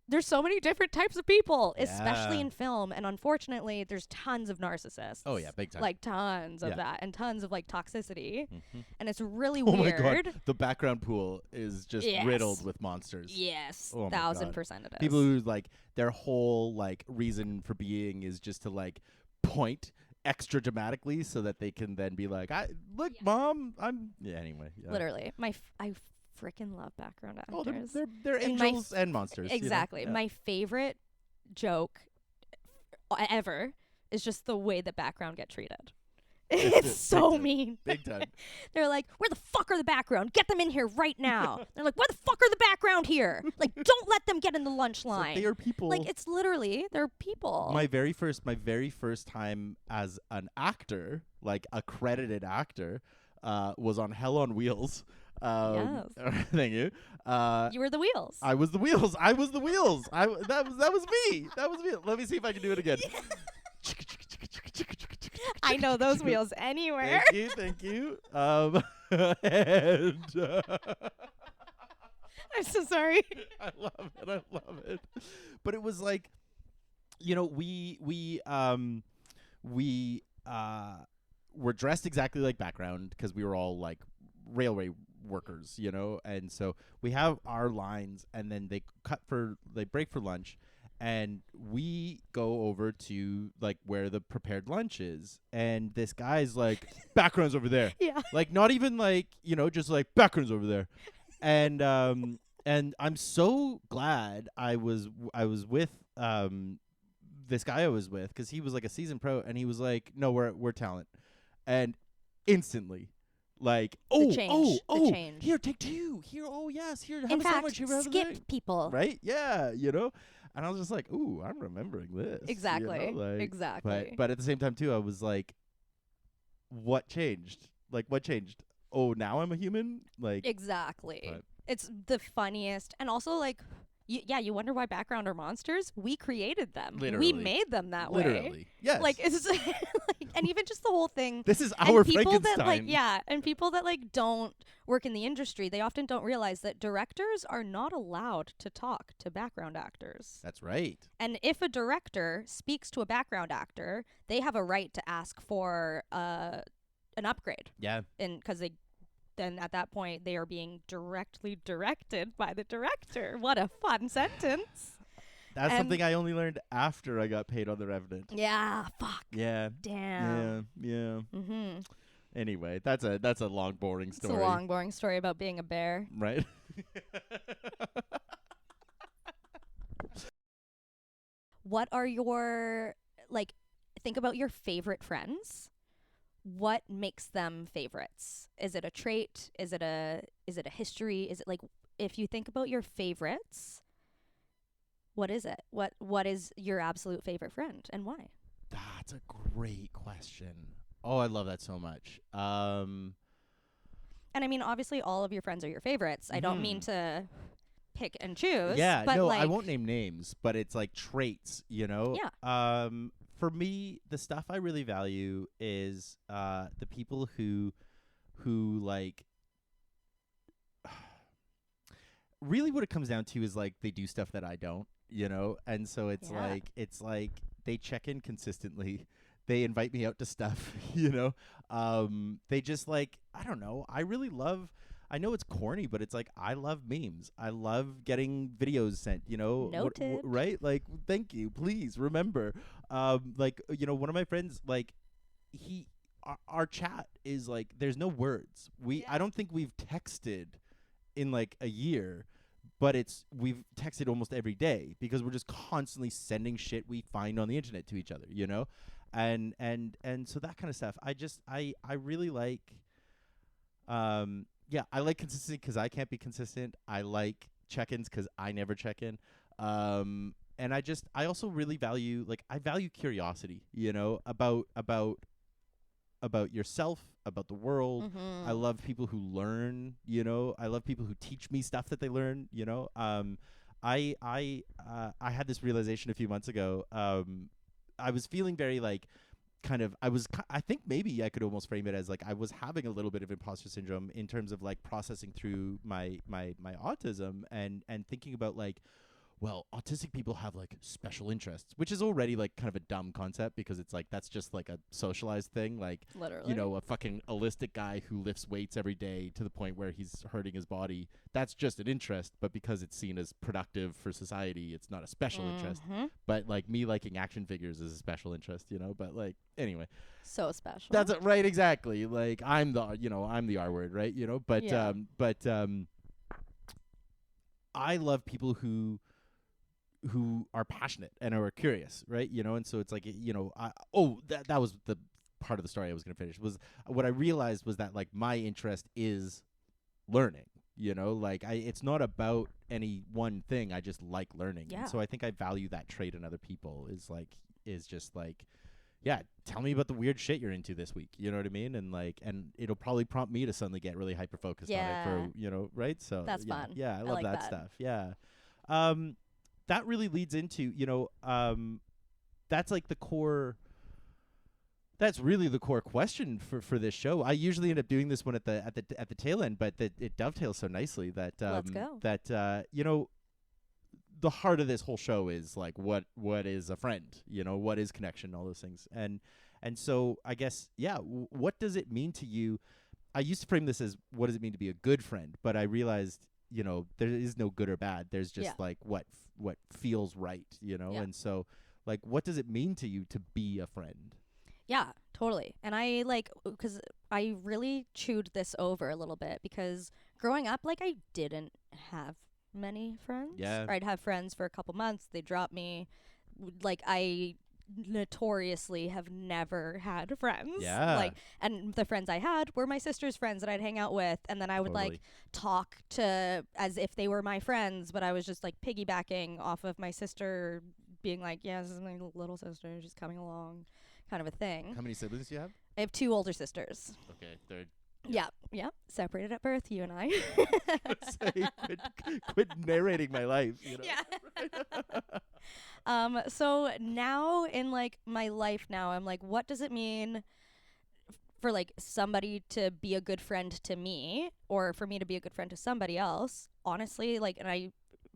there's so many different types of people, especially Yeah. in film, and unfortunately there's tons of narcissists. Oh, yeah, big time. Like tons of Yeah. that and tons of like toxicity, Mhm. and it's really Oh my weird. god, the background pool is just Yes. riddled with monsters. Yes, Oh my 1000% it is. People who like their whole like reason for being is just to like point extra dramatically so that they can then be like, "Look, mom, I'm." Yeah. Anyway. Yeah. Literally, I freaking love background actors. Oh, they're And my angels and monsters. Exactly. You know? My favorite joke ever is just the way the background get treated. It's so mean. Big time. They're like, where the fuck are the background? Get them in here right now. They're like, where the fuck are the background here? Like, don't let them get in the lunch line. So they are people. Like, it's literally, they're people. My very first time as an actor, like a credited actor, was on Hell on Wheels. Yes. Thank you. You were the wheels. I was the wheels. That was me. That was me. Let me see if I can do it again. I know those wheels anywhere. Thank you. And I'm so sorry. I love it. But it was like, you know, we were dressed exactly like background because we were all like railway workers, you know, and so we have our lines, and then they break for lunch. And we go over to like where the prepared lunch is, and this guy's like, background's over there. Yeah. Like not even like, you know, just like background's over there. And I'm so glad I was with this guy I was with, because he was like a seasoned pro, and he was like, no, we're talent. And instantly, like, the change. Here, take two. Here, oh yes, here, have In a fact, sandwich. Here, have a skip thing. people. Right? Yeah, you know. And I was just like, ooh, I'm remembering this. Exactly. You know? Like, Exactly. But at the same time, too, I was like, what changed? Like, what changed? Oh, now I'm a human? Like, Exactly. But It's the funniest. And also, like, you wonder why background are monsters? We created them. Literally. We made them that way. literally. Yes. Like, it's like, and even just the whole thing. this is And our people Frankenstein. that like, yeah, and people that like don't work in the industry, they often don't realize that directors are not allowed to talk to background actors. That's right. And if a director speaks to a background actor, they have a right to ask for an upgrade. Yeah. And because then at that point they are being directly directed by the director. What a fun sentence. That's And- something I only learned after I got paid on The Revenant. Yeah, fuck. Yeah. Damn. Yeah. Mm-hmm. Anyway, that's a long, boring It's story. a long, boring story about being a bear. Right? What are your, like, think about your favorite friends. What makes them favorites? Is it a trait? Is it a history? Is it like, if you think about your favorites, what is it? What is your absolute favorite friend and why? That's a great question. Oh, I love that so much. And I mean, obviously all of your friends are your favorites. I don't mean to pick and choose. Yeah, but no, like, I won't name names, but it's like traits, you know? Yeah. For me, the stuff I really value is the people who like really what it comes down to is like they do stuff that I don't, you know? And so it's like they check in consistently. They invite me out to stuff, you know? They just like, I don't know. I know it's corny, but it's like, I love memes. I love getting videos sent, you know? Noted. Right? Like, thank you. Please remember. Like, you know, one of my friends, like, our chat is like, there's no words. I don't think we've texted in like a year, but we've texted almost every day because we're just constantly sending shit we find on the internet to each other, you know? And so that kind of stuff. I really like, I like consistency because I can't be consistent. I like check-ins because I never check in. And I also really value, like, I value curiosity, you know, about yourself, about the world. Mm-hmm. I love people who learn, you know. I love people who teach me stuff that they learn, you know. I had this realization a few months ago. I was feeling very like I think maybe I could almost frame it as like I was having a little bit of imposter syndrome in terms of like processing through my autism and thinking about like, well, autistic people have like special interests, which is already like kind of a dumb concept because it's like that's just like a socialized thing, like Literally. you know, a fucking allistic guy who lifts weights every day to the point where he's hurting his body. That's just an interest, but because it's seen as productive for society, it's not a special interest. But like me liking action figures is a special interest, you know. But like anyway, So special. that's it, right? Exactly. Like I'm the R word, right? You know. But Yeah. I love people who who are passionate and are curious, right? And so it's like, that was the part of the story I was going to finish. Was what I realized was that like my interest is learning. Like it's not about any one thing. I just like learning. Yeah. And so I think I value that trait in other people is just like, yeah, tell me about the weird shit you're into this week. You know what I mean? And it'll probably prompt me to suddenly get really hyper focused on it for, right? So That's yeah, fun. Yeah, I love like that stuff. Yeah. That really leads into, that's like the core. That's really the core question for this show. I usually end up doing this one at the tail end, but it dovetails so nicely that Let's go. That the heart of this whole show is like what is a friend? What is connection? All those things. And so I guess what does it mean to you? I used to frame this as what does it mean to be a good friend, but I realized there is no good or bad. There's just like what feels right. And so like what does it mean to you to be a friend? Yeah, totally. And I because I really chewed this over a little bit because growing up, like I didn't have many friends. Yeah. Or I'd have friends for a couple months. They drop me. Like I notoriously have never had friends. Yeah. And the friends I had were my sister's friends that I'd hang out with, and then I would Totally. talk to as if they were my friends, but I was just like piggybacking off of my sister being like, yeah, this is my little sister, she's coming along, kind of a thing. How many siblings do you have? I have 2 older sisters. Okay, third. Yeah, separated at birth, you and I. Say, quit narrating my life. Yeah. So now in like my life now, I'm like, what does it mean for like somebody to be a good friend to me, or for me to be a good friend to somebody else? Honestly, like, and I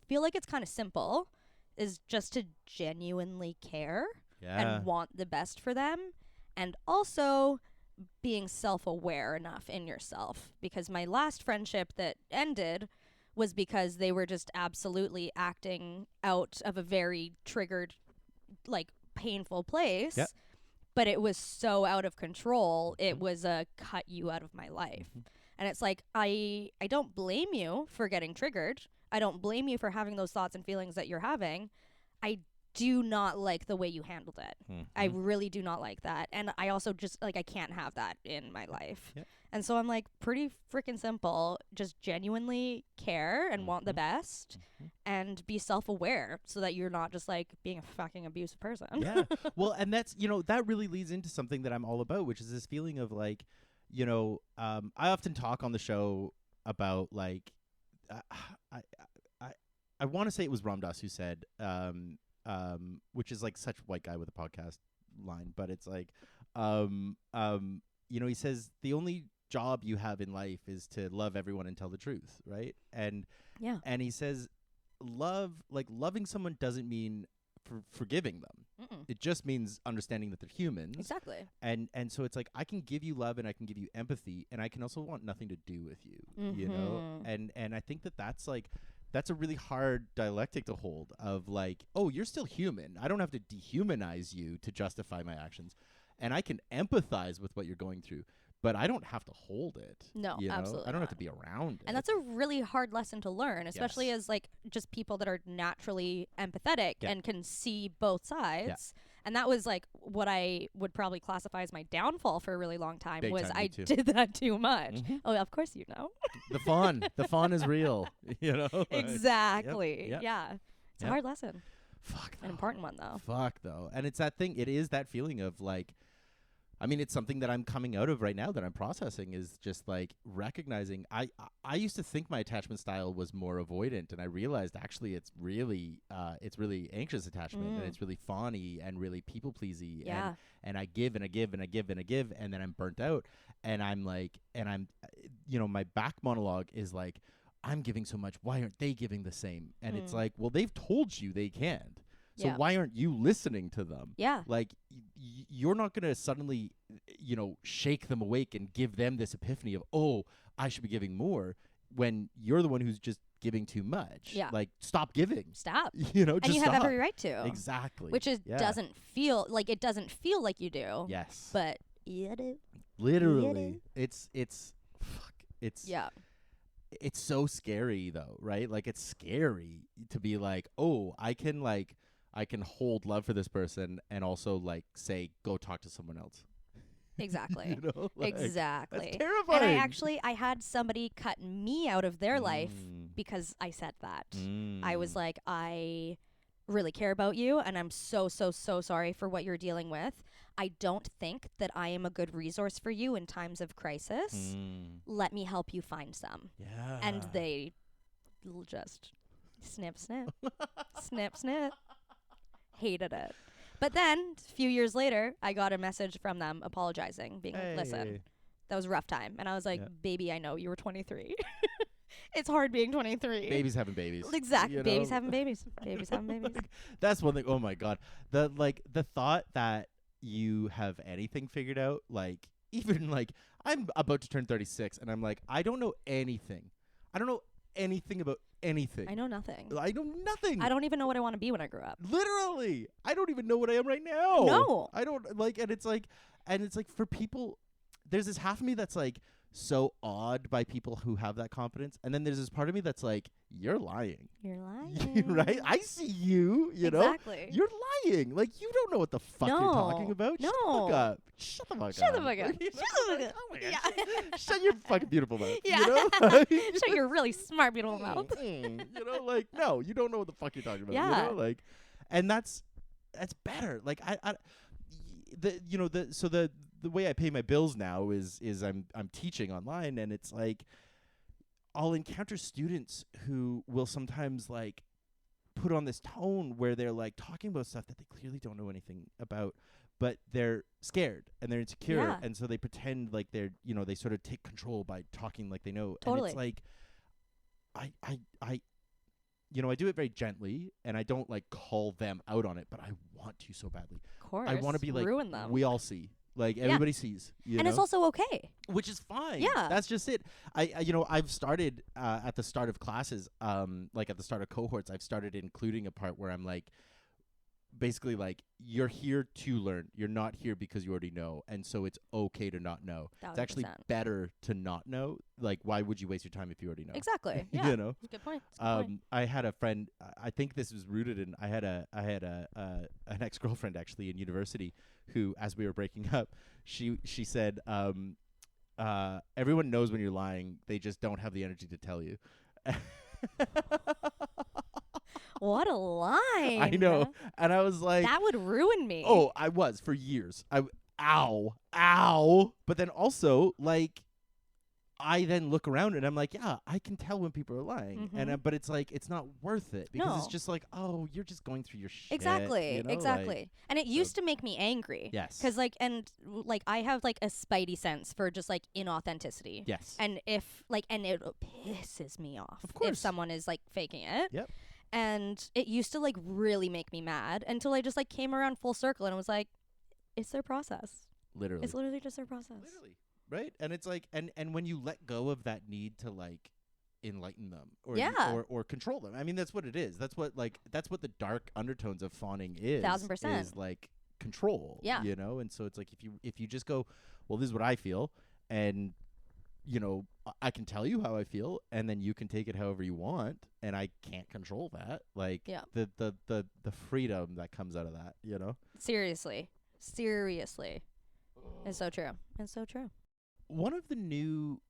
feel like it's kind of simple, is just to genuinely care and want the best for them, and also being self-aware enough in yourself. Because my last friendship that ended was because they were just absolutely acting out of a very triggered, like painful place. Yep. But it was so out of control, it was a cut you out of my life. And it's like, I don't blame you for getting triggered. I don't blame you for having those thoughts and feelings that you're having. I do not like the way you handled it. I really do not like that. And I also just, like, I can't have that in my life. Yep. And so I'm like, pretty freaking simple. Just genuinely care and want the best and be self-aware so that you're not just, like, being a fucking abusive person. Yeah. Well, and that's, that really leads into something that I'm all about, which is this feeling of, like, I often talk on the show about, like, I want to say it was Ramdas who said, which is like such white guy with a podcast line, but it's like, he says the only job you have in life is to love everyone and tell the truth, right? And he says, loving someone doesn't mean forgiving them. It just means understanding that they're humans. Exactly. And so it's like, I can give you love and I can give you empathy, and I can also want nothing to do with you, and I think that's like, that's a really hard dialectic to hold of like, oh, you're still human. I don't have to dehumanize you to justify my actions. And I can empathize with what you're going through, but I don't have to hold it. No, absolutely I don't have not. to be around it. And that's a really hard lesson to learn, especially as like just people that are naturally empathetic and can see both sides. And that was like what I would probably classify as my downfall for a really long time. Big was time, I me too. did that too much. Oh, of course you know. The fawn is real, Exactly. Yep. Yeah. It's a Yep. hard lesson. Fuck. An important one though. Fuck though. And it's that thing. It is that feeling of like, I mean, it's something that I'm coming out of right now that I'm processing, is just like recognizing I used to think my attachment style was more avoidant, and I realized actually it's really anxious attachment, and it's really fawny and really people pleasy. Yeah. And I give and I give and I give and I give, and then I'm burnt out, and I'm like, my back monologue is like, I'm giving so much, why aren't they giving the same? And it's like, well, they've told you they can't. So why aren't you listening to them? Yeah. Like, you're not going to suddenly, shake them awake and give them this epiphany of, oh, I should be giving more, when you're the one who's just giving too much. Yeah. Like, stop giving. Stop. Just And you have stop. every right to. Exactly. Which is doesn't feel like you do. Yes. But you do. Literally. It's Yeah. it's so scary though, right? Like it's scary to be like, oh, I can hold love for this person and also like say go talk to someone else. Exactly. You know? Like, Exactly. That's terrifying. And I had somebody cut me out of their life because I said that. I was like, I really care about you, and I'm so sorry for what you're dealing with. I don't think that I am a good resource for you in times of crisis. Let me help you find some. Yeah. And they just snip, snip, snip, snip. Hated it. But then, a few years later, I got a message from them apologizing, being like, listen, that was a rough time. And I was like, baby, I know, you were 23. It's hard being 23. Babies having babies. Exactly. You know? Babies having babies. Babies having babies. Like, that's one thing. Oh my God. The thought that you have anything figured out, like even like I'm about to turn 36 and I'm like, I don't know anything. I don't know anything about anything. I know nothing. I know nothing. I don't even know what I want to be when I grow up. Literally. I don't even know what I am right now. No. I don't like, and it's like for people, there's this half of me that's like so awed by people who have that confidence. And then there's this part of me that's like, you're lying. You're lying. Right? I see you, you know? Exactly. You're lying. Like, you don't know what the fuck you're talking about. No. Shut the fuck up. Shut the fuck up. Shut the fuck up. You know? Shut the fuck up. Oh my God. Yeah. Shut your fucking beautiful mouth. Yeah. You know? Shut your really smart, beautiful mouth. You know, like, no, you don't know what the fuck you're talking about. Yeah. You know? Like, and that's better. Like, the way I pay my bills now is I'm teaching online, and it's like I'll encounter students who will sometimes like put on this tone where they're like talking about stuff that they clearly don't know anything about, but they're scared and they're insecure, Yeah. and so they pretend like they're, you know, they sort of take control by talking like they know. Totally. And it's like I you know, I do it very gently, and I don't like call them out on it, but I want to so badly. Of course. I want to be like, ruin them. we all see. Like, everybody sees. You and know? it's also okay. Which is fine. Yeah. That's just it. I've started at the start of classes, like at the start of cohorts, I've started including a part where I'm like, basically like, you're here to learn. You're not here because you already know. And so it's okay to not know. 1000%. It's actually better to not know. Like, why would you waste your time if you already know? Exactly. Yeah. You know? Good point. Good point. I had a friend, I think this was rooted in, I had an ex-girlfriend actually in university who, as we were breaking up, she said, everyone knows when you're lying, they just don't have the energy to tell you. What a line. I know. And I was like, That would ruin me. oh, I was for years. Ow. But then also, like, I then look around and I'm like, yeah, I can tell when people are lying. Mhm. And but it's like, it's not worth it because it's No. just like, oh, you're just going through your shit. Exactly. you know? Exactly. Like, and it used to make me angry. yes. Because I have like a spidey sense for just like inauthenticity. Yes. And if and it pisses me off Of course. if someone is like faking it. Yep. And it used to like really make me mad until I just like came around full circle and was like, it's their process. Literally. It's literally just their process. Literally. Right? And it's like, and when you let go of that need to like enlighten them or Yeah. or control them. I mean, that's what it is. That's what the dark undertones of fawning is. 1000%. Is like control. Yeah. You know? And so it's like if you just go, well, this is what I feel, and you know, I can tell you how I feel, and then you can take it however you want, and I can't control that. Like Yeah. the freedom that comes out of that, you know? Seriously. It's so true. It's so true. One of the new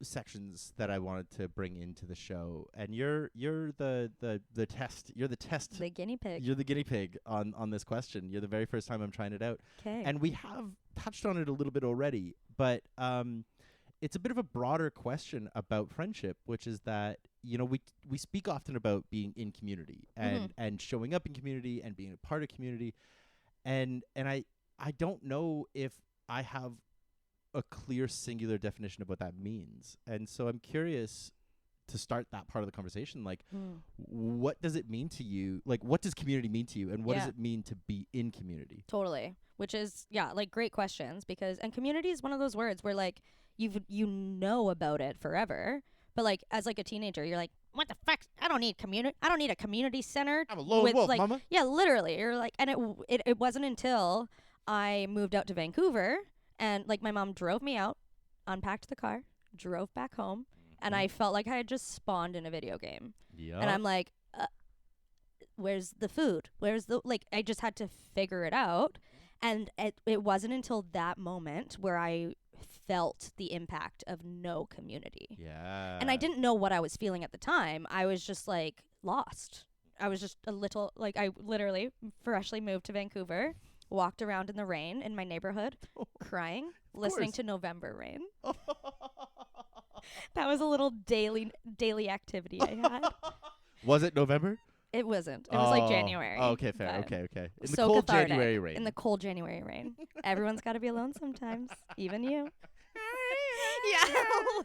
sections that I wanted to bring into the show, and you're the test. You're the test. The guinea pig. You're the guinea pig on this question. You're the very first time I'm trying it out. Okay. And we have touched on it a little bit already, but it's a bit of a broader question about friendship, which is that, you know, we speak often about being in community and showing up in community and being a part of community. And I don't know if I have a clear singular definition of what that means. And so I'm curious to start that part of the conversation. Like, what does it mean to you? Like, what does community mean to you? And what does it mean to be in community? Totally. Which is, like great questions and community is one of those words where like you know about it forever. But like as like a teenager, you're like, what the fuck? I don't need a community center. I'm a lone wolf, like, mama. Yeah, literally. You're like, and it wasn't until I moved out to Vancouver and like my mom drove me out, unpacked the car, drove back home, And I felt like I had just spawned in a video game. Yeah. And I'm like, where's the food? Where's the, like, I just had to figure it out. And it wasn't until that moment where I felt the impact of no community. Yeah. And I didn't know what I was feeling at the time. I was just like lost. I was just a little, like, I literally freshly moved to Vancouver, walked around in the rain in my neighborhood, crying, listening to November Rain. That was a little daily activity I had. Was it November? It wasn't. It was like January. Oh, okay, fair. but Okay. In the so cold cathartic. January rain. In the cold January rain. Everyone's got to be alone sometimes, even you. Yeah,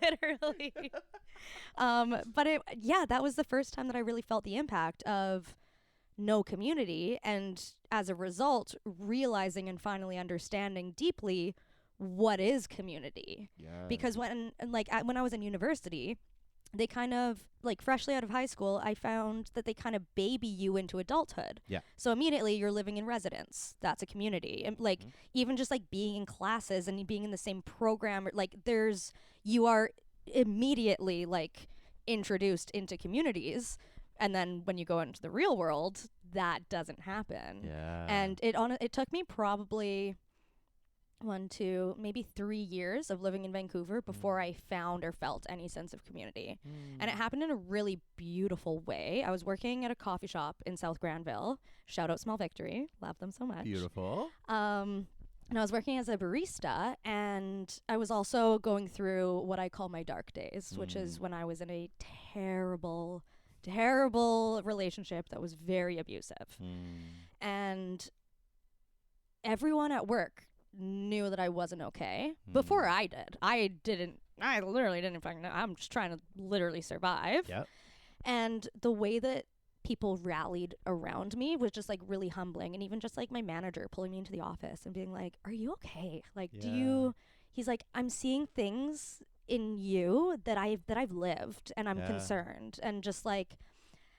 literally. But that was the first time that I really felt the impact of no community, and as a result, realizing and finally understanding deeply what is community. Yeah. Because when I was in university, they kind of, like, freshly out of high school, I found that they kind of baby you into adulthood. Yeah. So immediately you're living in residence. That's a community. And, like, even just, like, being in classes and being in the same program, like, you are immediately, like, introduced into communities. And then when you go into the real world, that doesn't happen. Yeah. And it took me probably 1, 2, maybe 3 years of living in Vancouver before I found or felt any sense of community. And it happened in a really beautiful way. I was working at a coffee shop in South Granville. Shout out Small Victory. Love them so much. Beautiful. And I was working as a barista, and I was also going through what I call my dark days, which is when I was in a terrible relationship that was very abusive. And everyone at work knew that I wasn't okay before I did. I literally didn't fucking know. I'm just trying to literally survive. Yep. And the way that people rallied around me was just, like, really humbling. And even just, like, my manager pulling me into the office and being like, "Are you okay? Like, he's like, "I'm seeing things in you that I've lived, and I'm concerned." And just, like,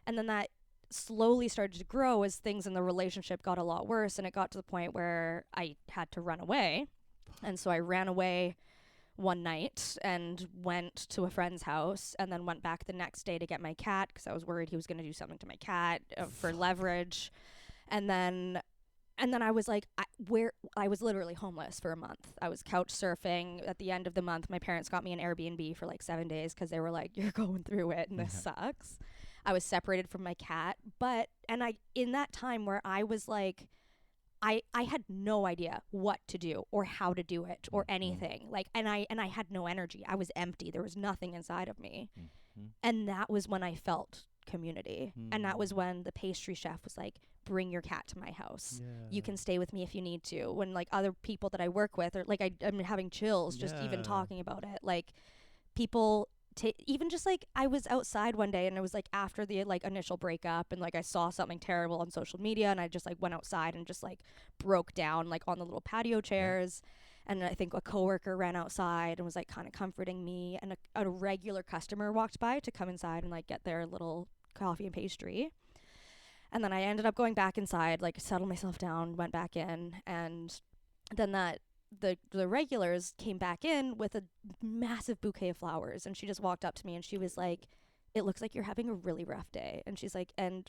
and then that slowly started to grow as things in the relationship got a lot worse, and it got to the point where I had to run away. And so I ran away one night and went to a friend's house, and then went back the next day to get my cat because I was worried he was going to do something to my cat for leverage. And then I was like, I was literally homeless for a month. I was couch surfing. At the end of the month, my parents got me an Airbnb for like 7 days because they were like, "You're going through it and this sucks." I was separated from my cat, in that time where I was like, I had no idea what to do or how to do it or anything. Like, and I had no energy. I was empty. There was nothing inside of me. And that was when I felt community. And that was when the pastry chef was like, "Bring your cat to my house. You can stay with me if you need to." When, like, other people that I work with, or like I'm having chills just even talking about it. Like, people even just, like, I was outside one day, and it was like after the, like, initial breakup, and, like, I saw something terrible on social media, and I just, like, went outside and just, like, broke down, like, on the little patio chairs. And I think a coworker ran outside and was, like, kind of comforting me, and a regular customer walked by to come inside and, like, get their little coffee and pastry. And then I ended up going back inside, like, settled myself down, went back in, and then the regulars came back in with a massive bouquet of flowers, and she just walked up to me and she was like, "It looks like you're having a really rough day." And she's like, "And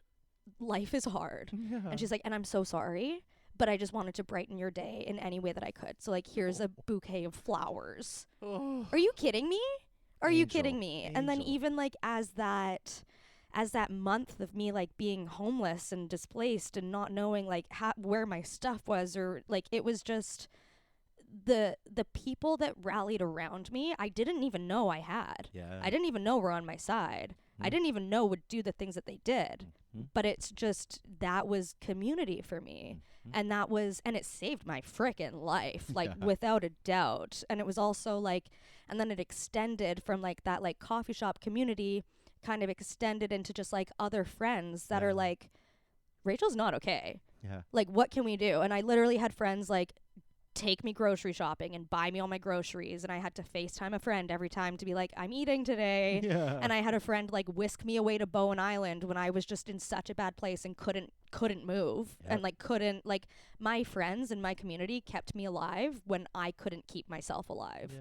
life is hard." And she's like, "And I'm so sorry, but I just wanted to brighten your day in any way that I could. So, like, here's a bouquet of flowers." Are you kidding me? Are you kidding me? And then even, like, as that month of me, like, being homeless and displaced and not knowing, like, where my stuff was, or, like, it was just the people that rallied around me, I didn't even know I had. I didn't even know were on my side. I didn't even know would do the things that they did. But it's just, that was community for me. And it saved my frickin' life, like, without a doubt. And it was also, like, and then it extended from, like, that, like, coffee shop community kind of extended into just, like, other friends that are like, "Rachel's not okay. Like, what can we do?" And I literally had friends, like, take me grocery shopping and buy me all my groceries, and I had to FaceTime a friend every time to be like, "I'm eating today." And I had a friend, like, whisk me away to Bowen Island when I was just in such a bad place and couldn't move, and, like, couldn't, like, my friends and my community kept me alive when I couldn't keep myself alive.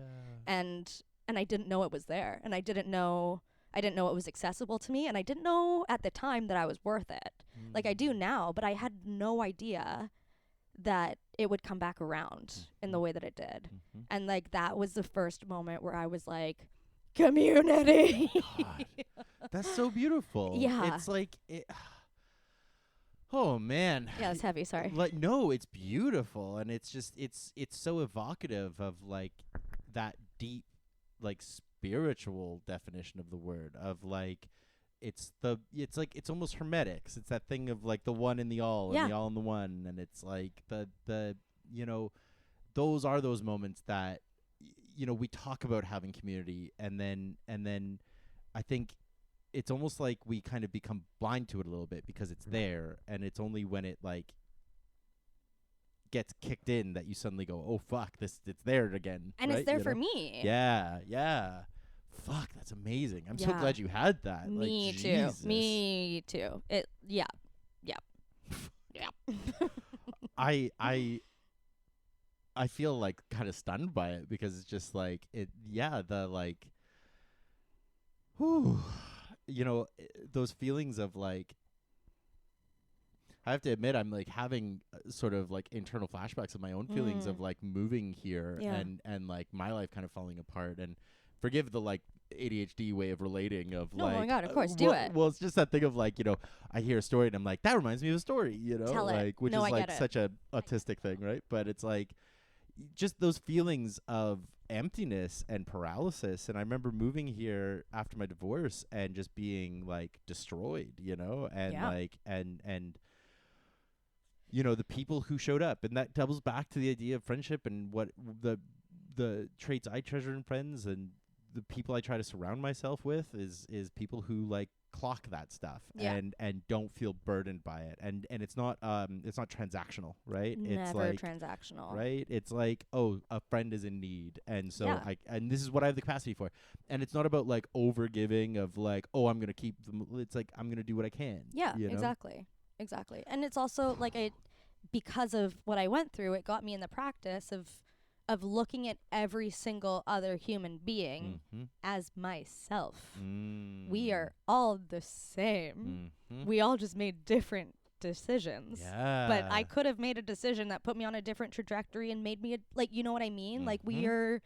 And and I didn't know it was there, and I didn't know it was accessible to me, and I didn't know at the time that I was worth it. Like, I do now, but I had no idea that it would come back around in the way that it did. And like, that was the first moment where I was like, community. God, that's so beautiful. Yeah. It's like oh man. Yeah, it's heavy, sorry. Like, no, it's beautiful, and it's just it's so evocative of like that deep, like, spiritual definition of the word, of like it's almost hermetics. It's that thing of like the one in the all, and the all in the one, and it's like the those are those moments that we talk about having community, and then I think it's almost like we kind of become blind to it a little bit because it's there, and it's only when it like gets kicked in that you suddenly go, oh fuck, it's there again, and right? it's there for me. Yeah. Fuck, that's amazing. I'm so glad you had that. Me like, too. Jesus. Me too. Yeah. I feel like kind of stunned by it because it's just like the like, whew, those feelings of like, I have to admit, I'm like having sort of like internal flashbacks of my own feelings of like moving here and like my life kind of falling apart. And forgive the like ADHD way of relating of no, like, oh my God, of course, do it. Well, it's just that thing of like, I hear a story and I'm like, that reminds me of a story, Tell it. like, which No, is I like get it. such a autistic thing, right? But it's like just those feelings of emptiness and paralysis. And I remember moving here after my divorce and just being like destroyed, and like, and the people who showed up, and that doubles back to the idea of friendship and what the traits I treasure in friends, and the people I try to surround myself with is people who like clock that stuff and don't feel burdened by it, and it's not transactional, right? Never it's like transactional, right? It's like, oh, a friend is in need, and so and this is what I have the capacity for, and it's not about like over giving of like, oh, I'm gonna keep them. It's like, I'm gonna do what I can. Exactly. And it's also like, because of what I went through, it got me in the practice of looking at every single other human being as myself. We are all the same. We all just made different decisions. But I could have made a decision that put me on a different trajectory and made me like, you know what I mean? Like, we are,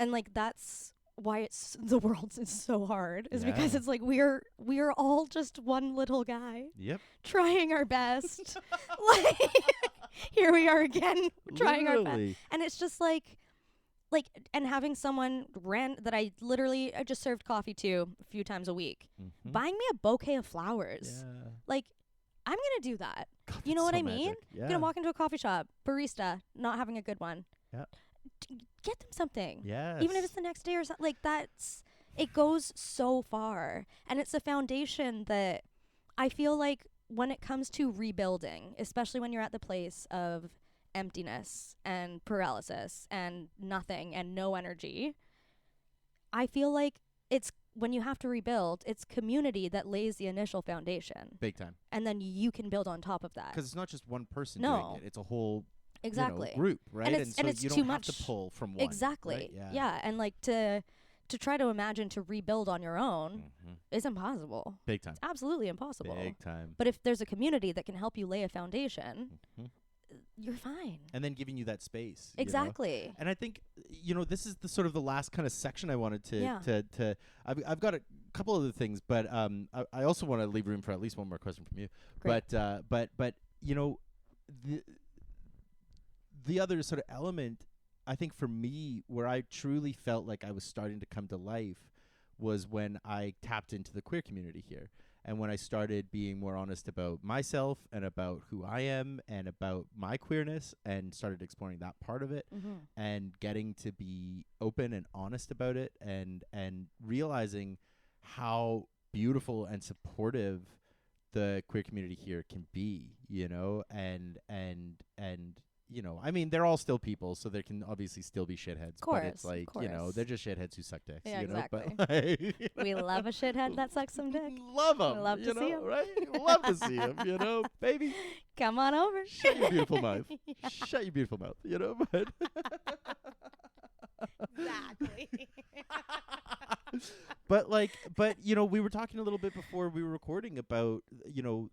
and like, that's why the world is so hard, is because it's like we are all just one little guy trying our best. Like, here we are again trying our best, and it's just like and having someone that I just served coffee to a few times a week buying me a bouquet of flowers. Like, I'm gonna do that. God, you know what so I mean? magic. Gonna walk into a coffee shop, barista not having a good one, get them something. Even if it's the next day or something. Like, it goes so far, and it's a foundation that I feel like when it comes to rebuilding, especially when you're at the place of emptiness and paralysis and nothing and no energy, I feel like it's when you have to rebuild, it's community that lays the initial foundation. Big time. And then you can build on top of that. Because it's not just one person doing it. It's a whole group, right? And so it's you don't too have much to pull from one. Exactly. Right? Yeah. And like to try to imagine to rebuild on your own is impossible. Big time. It's absolutely impossible. Big time. But if there's a community that can help you lay a foundation, you're fine. And then giving you that space. Exactly. And I think, this is the sort of the last kind of section I wanted to I've got a couple other things, but I also want to leave room for at least one more question from you. Great. But the other sort of element, I think for me, where I truly felt like I was starting to come to life was when I tapped into the queer community here. And when I started being more honest about myself and about who I am and about my queerness, and started exploring that part of it and getting to be open and honest about it, and realizing how beautiful and supportive the queer community here can be, and I mean, they're all still people, so there can obviously still be shitheads. Course, but it's like, they're just shitheads who suck dicks. Yeah, exactly. But like we love a shithead that sucks some dick. Love them. Love to see 'em. Right? Love to see them, baby. Come on over. Shut your beautiful mouth. Shut your beautiful mouth, but Exactly. But we were talking a little bit before we were recording about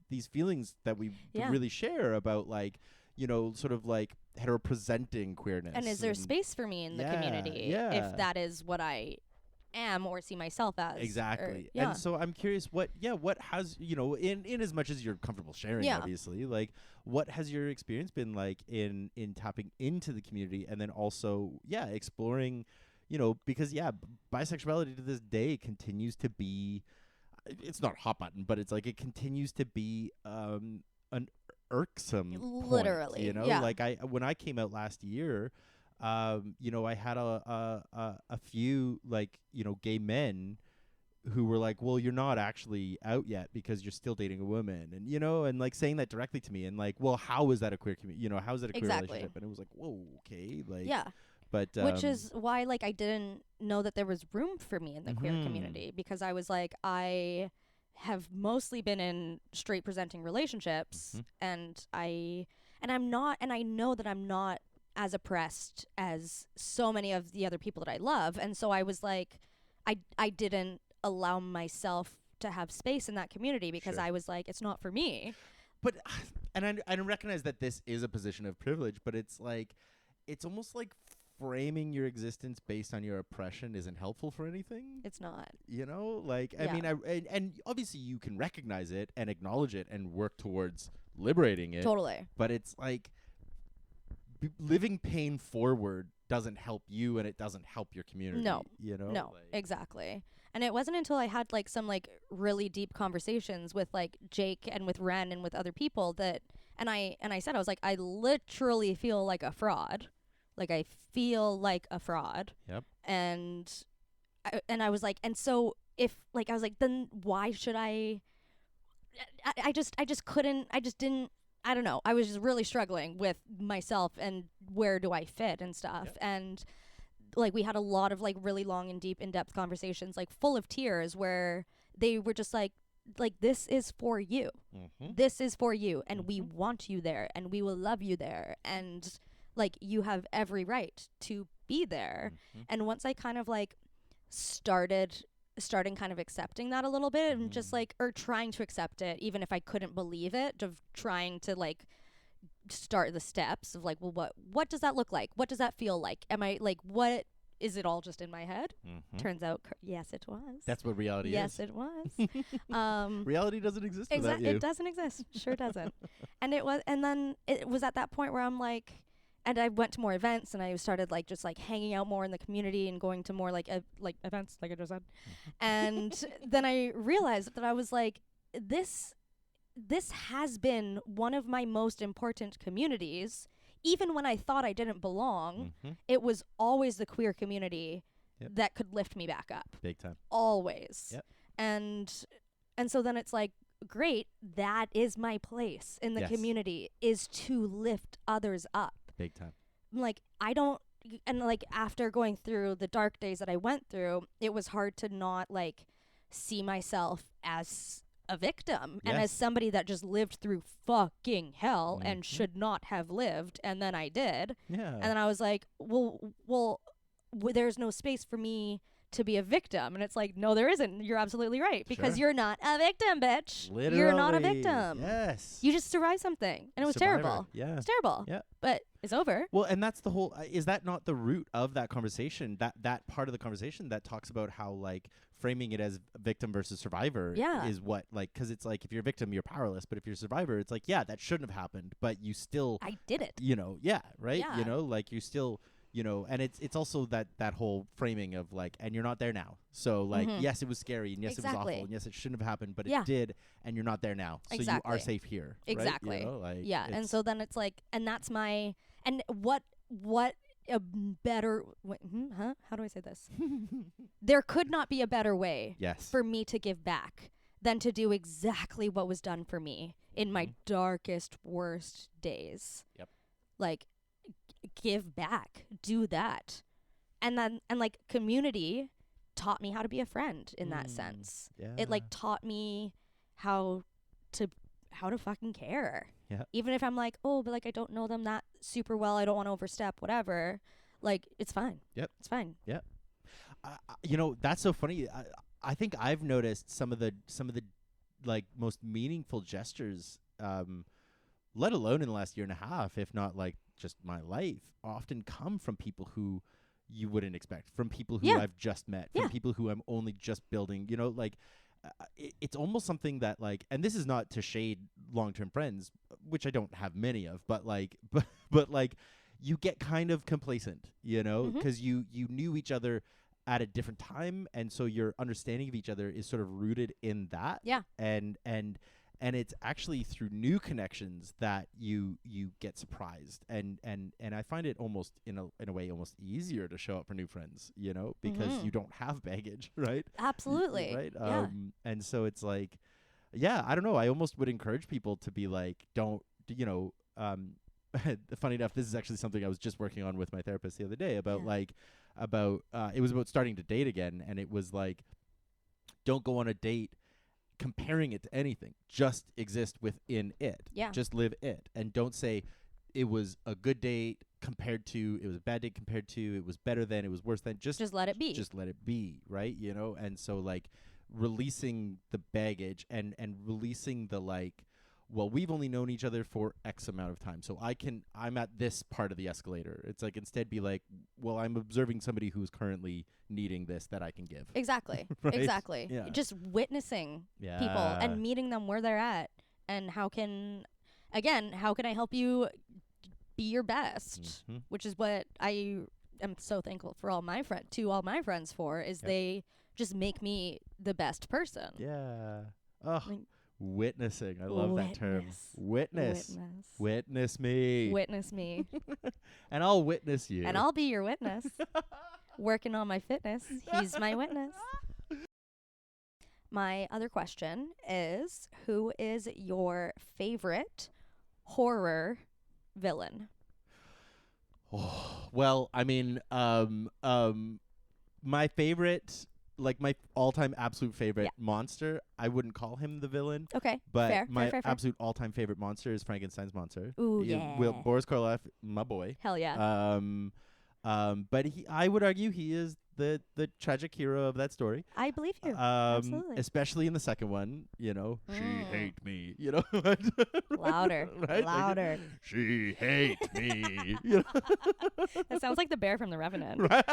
these feelings that we Yeah. really share about sort of like hetero-presenting queerness. And is there space for me in the community if that is what I am or see myself as? Exactly. Yeah. And so I'm curious what has, in as much as you're comfortable sharing, obviously, like what has your experience been like in tapping into the community, and then also, exploring, because bisexuality to this day continues to be, it's not hot button, but it's like it continues to be an irksome Literally, point, yeah. like when I came out last year, I had a few gay men who were like, well, you're not actually out yet because you're still dating a woman, and and like saying that directly to me, and like, well, how is that a queer how is that a queer relationship? And it was like, whoa, okay, like, yeah. But which is why I didn't know that there was room for me in the queer community, because I was like, I have mostly been in straight presenting relationships, and I know that I'm not as oppressed as so many of the other people that I love, and so I was like, I didn't allow myself to have space in that community because I was like, it's not for me. But and I recognize that this is a position of privilege, but it's like, it's almost like framing your existence based on your oppression isn't helpful for anything. It's not. I mean, and obviously you can recognize it and acknowledge it and work towards liberating it. Totally. But it's like living pain forward doesn't help you, and it doesn't help your community. No. No, exactly. And it wasn't until I had some really deep conversations with Jake and with Ren and with other people that, and I said, I was like, I literally feel like a fraud. I feel like a fraud. Yep. And I was like, and so if I was like, then why should I just couldn't, I just didn't, I don't know. I was just really struggling with myself and where do I fit and stuff. Yep. And we had a lot of really long and deep in-depth conversations, full of tears, where they were just like this is for you. This is for you, and we want you there, and we will love you there, and you have every right to be there. And once I kind of starting kind of accepting that a little bit, and just or trying to accept it, even if I couldn't believe it, of trying to start the steps of well, what does that look like? What does that feel like? Am I what is it all just in my head? Turns out, yes, it was. That's what reality is. Yes, it was. Reality doesn't exist without you. It doesn't exist. Sure doesn't. And then it was at that point where I'm like, and I went to more events, and I started just hanging out more in the community and going to more events, like I just said. And then I realized that I was like, this has been one of my most important communities. Even when I thought I didn't belong, it was always the queer community that could lift me back up. Big time. Always. Yep. And so then it's great, that is my place in the community, is to lift others up. Big time. I don't, and after going through the dark days that I went through, it was hard to not see myself as a victim and as somebody that just lived through fucking hell and should not have lived, and then I did. Yeah. And then I was like, well, there's no space for me to be a victim. And it's no, there isn't. You're absolutely right, because you're not a victim, bitch. Literally. You're not a victim. Yes. You just survived something, and it was terrible. Yeah. It's terrible. Yeah. But it's over. Well, and that's the whole, is that not the root of that conversation, that part of the conversation that talks about how framing it as victim versus survivor is what, because it's if you're a victim, you're powerless, but if you're a survivor, it's that shouldn't have happened, but you still, I did it. Right? Yeah. You still, and it's also that whole framing of and you're not there now. So yes, it was scary, and yes, it was awful, and yes, it shouldn't have happened, but it did, and you're not there now. So you are safe here. Exactly. Right? And so then it's and that's my, and what a better, how do I say this? There could not be a better way for me to give back than to do exactly what was done for me in my darkest, worst days. Yep. Give back, do that. And then, community taught me how to be a friend in that sense. Yeah. It taught me how to fucking care. Yeah. Even if I'm oh, but I don't know them that super well, I don't want to overstep, whatever. like it's fine. Yep. It's fine. Yep. You know, that's so funny. I think I've noticed some of the like most meaningful gestures, let alone in the last year and a half, if not like just my life, often come from people who you wouldn't expect, from people who I've just met, from people who I'm only just building, you know, like it's almost something that like, and this is not to shade long-term friends, which I don't have many of, but like, but like you get kind of complacent, you know, because you knew each other at a different time, and so your understanding of each other is sort of rooted in that. Yeah. And it's actually through new connections that you get surprised, and I find it almost in a way almost easier to show up for new friends, you know, because you don't have baggage, right? Absolutely. Right. Yeah. And so it's like, yeah, I don't know. I almost would encourage people to be like, don't, you know, funny enough, this is actually something I was just working on with my therapist the other day about it was about starting to date again, and it was like, don't go on a date comparing it to anything. Just exist within it. Yeah. Just live it. And don't say it was a good date compared to, it was a bad date compared to, it was better than, it was worse than. Just let it be. Just let it be, right? You know? And so like releasing the baggage and releasing the like, well, we've only known each other for X amount of time, so I'm at this part of the escalator. It's like, instead be like, well, I'm observing somebody who's currently needing this that I can give. Exactly. Right? Exactly. Yeah. Just witnessing people and meeting them where they're at, and how can I help you be your best, which is what I am so thankful for all my friends for, is they just make me the best person. Yeah. Oh. Like, witnessing. I love that term. Witness me. Witness me. And I'll witness you. And I'll be your witness. Working on my fitness. He's my witness. My other question is, who is your favorite horror villain? Oh, well, I mean, my favorite, like my all-time absolute favorite monster, I wouldn't call him the villain. Okay, but fair, my fair. absolute all-time favorite monster is Frankenstein's monster. Ooh, yeah. Boris Karloff, my boy. Hell yeah. But I would argue he is the tragic hero of that story. I believe you. Absolutely. Especially in the second one, you know, she hate me, you know. Louder. Right? Louder. Like, she hate me. You know? That sounds like the bear from The Revenant. Right?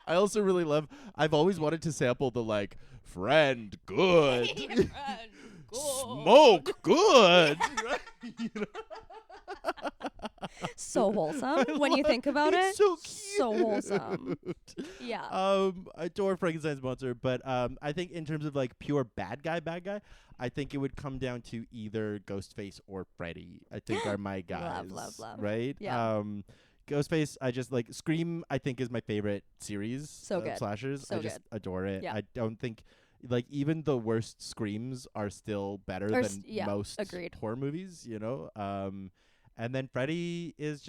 I also really love, I've always wanted to sample the like, friend good. Friend good. Smoke good. You know? So wholesome when you think about it. So cute. So wholesome. Yeah. I adore Frankenstein's monster, but I think in terms of like pure bad guy, I think it would come down to either Ghostface or Freddy. I think are my guys. Love. Right? Yeah. Ghostface, I just like Scream, I think is my favorite series So good. slashers. So I just good. adore it. Yeah. I don't think like even the worst Screams are still better than most horror movies, you know? And then Freddy is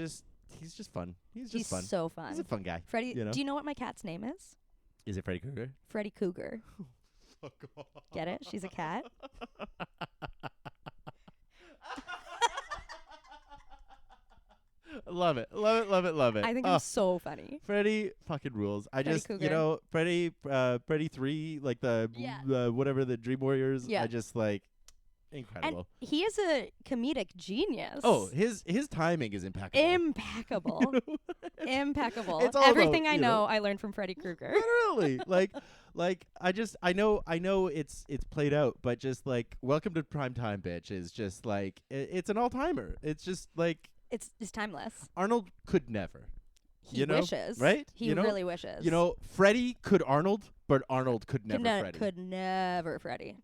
he's just fun. He's fun. So fun. He's a fun guy. Freddy, you know? do you know what my cat's name is? Is it Freddy Krueger? Freddy Cougar. Fuck off. Get it? She's a cat. Love it. I think it's so funny. Freddy fucking rules. Cougar. You know, Freddy 3, like the whatever, the Dream Warriors. Yeah. I just like incredible. And he is a comedic genius. Oh, his timing is impeccable. Impeccable. Impeccable. It's all Everything about, I know, I learned from Freddy Krueger. Literally. like I know it's played out, but just like Welcome to Primetime, bitch, is just like it's an all-timer. It's just like It's timeless. Arnold could never. He wishes. Right? He really wishes. You know, Freddy could Arnold, but Arnold could never Freddy. Could never Freddy.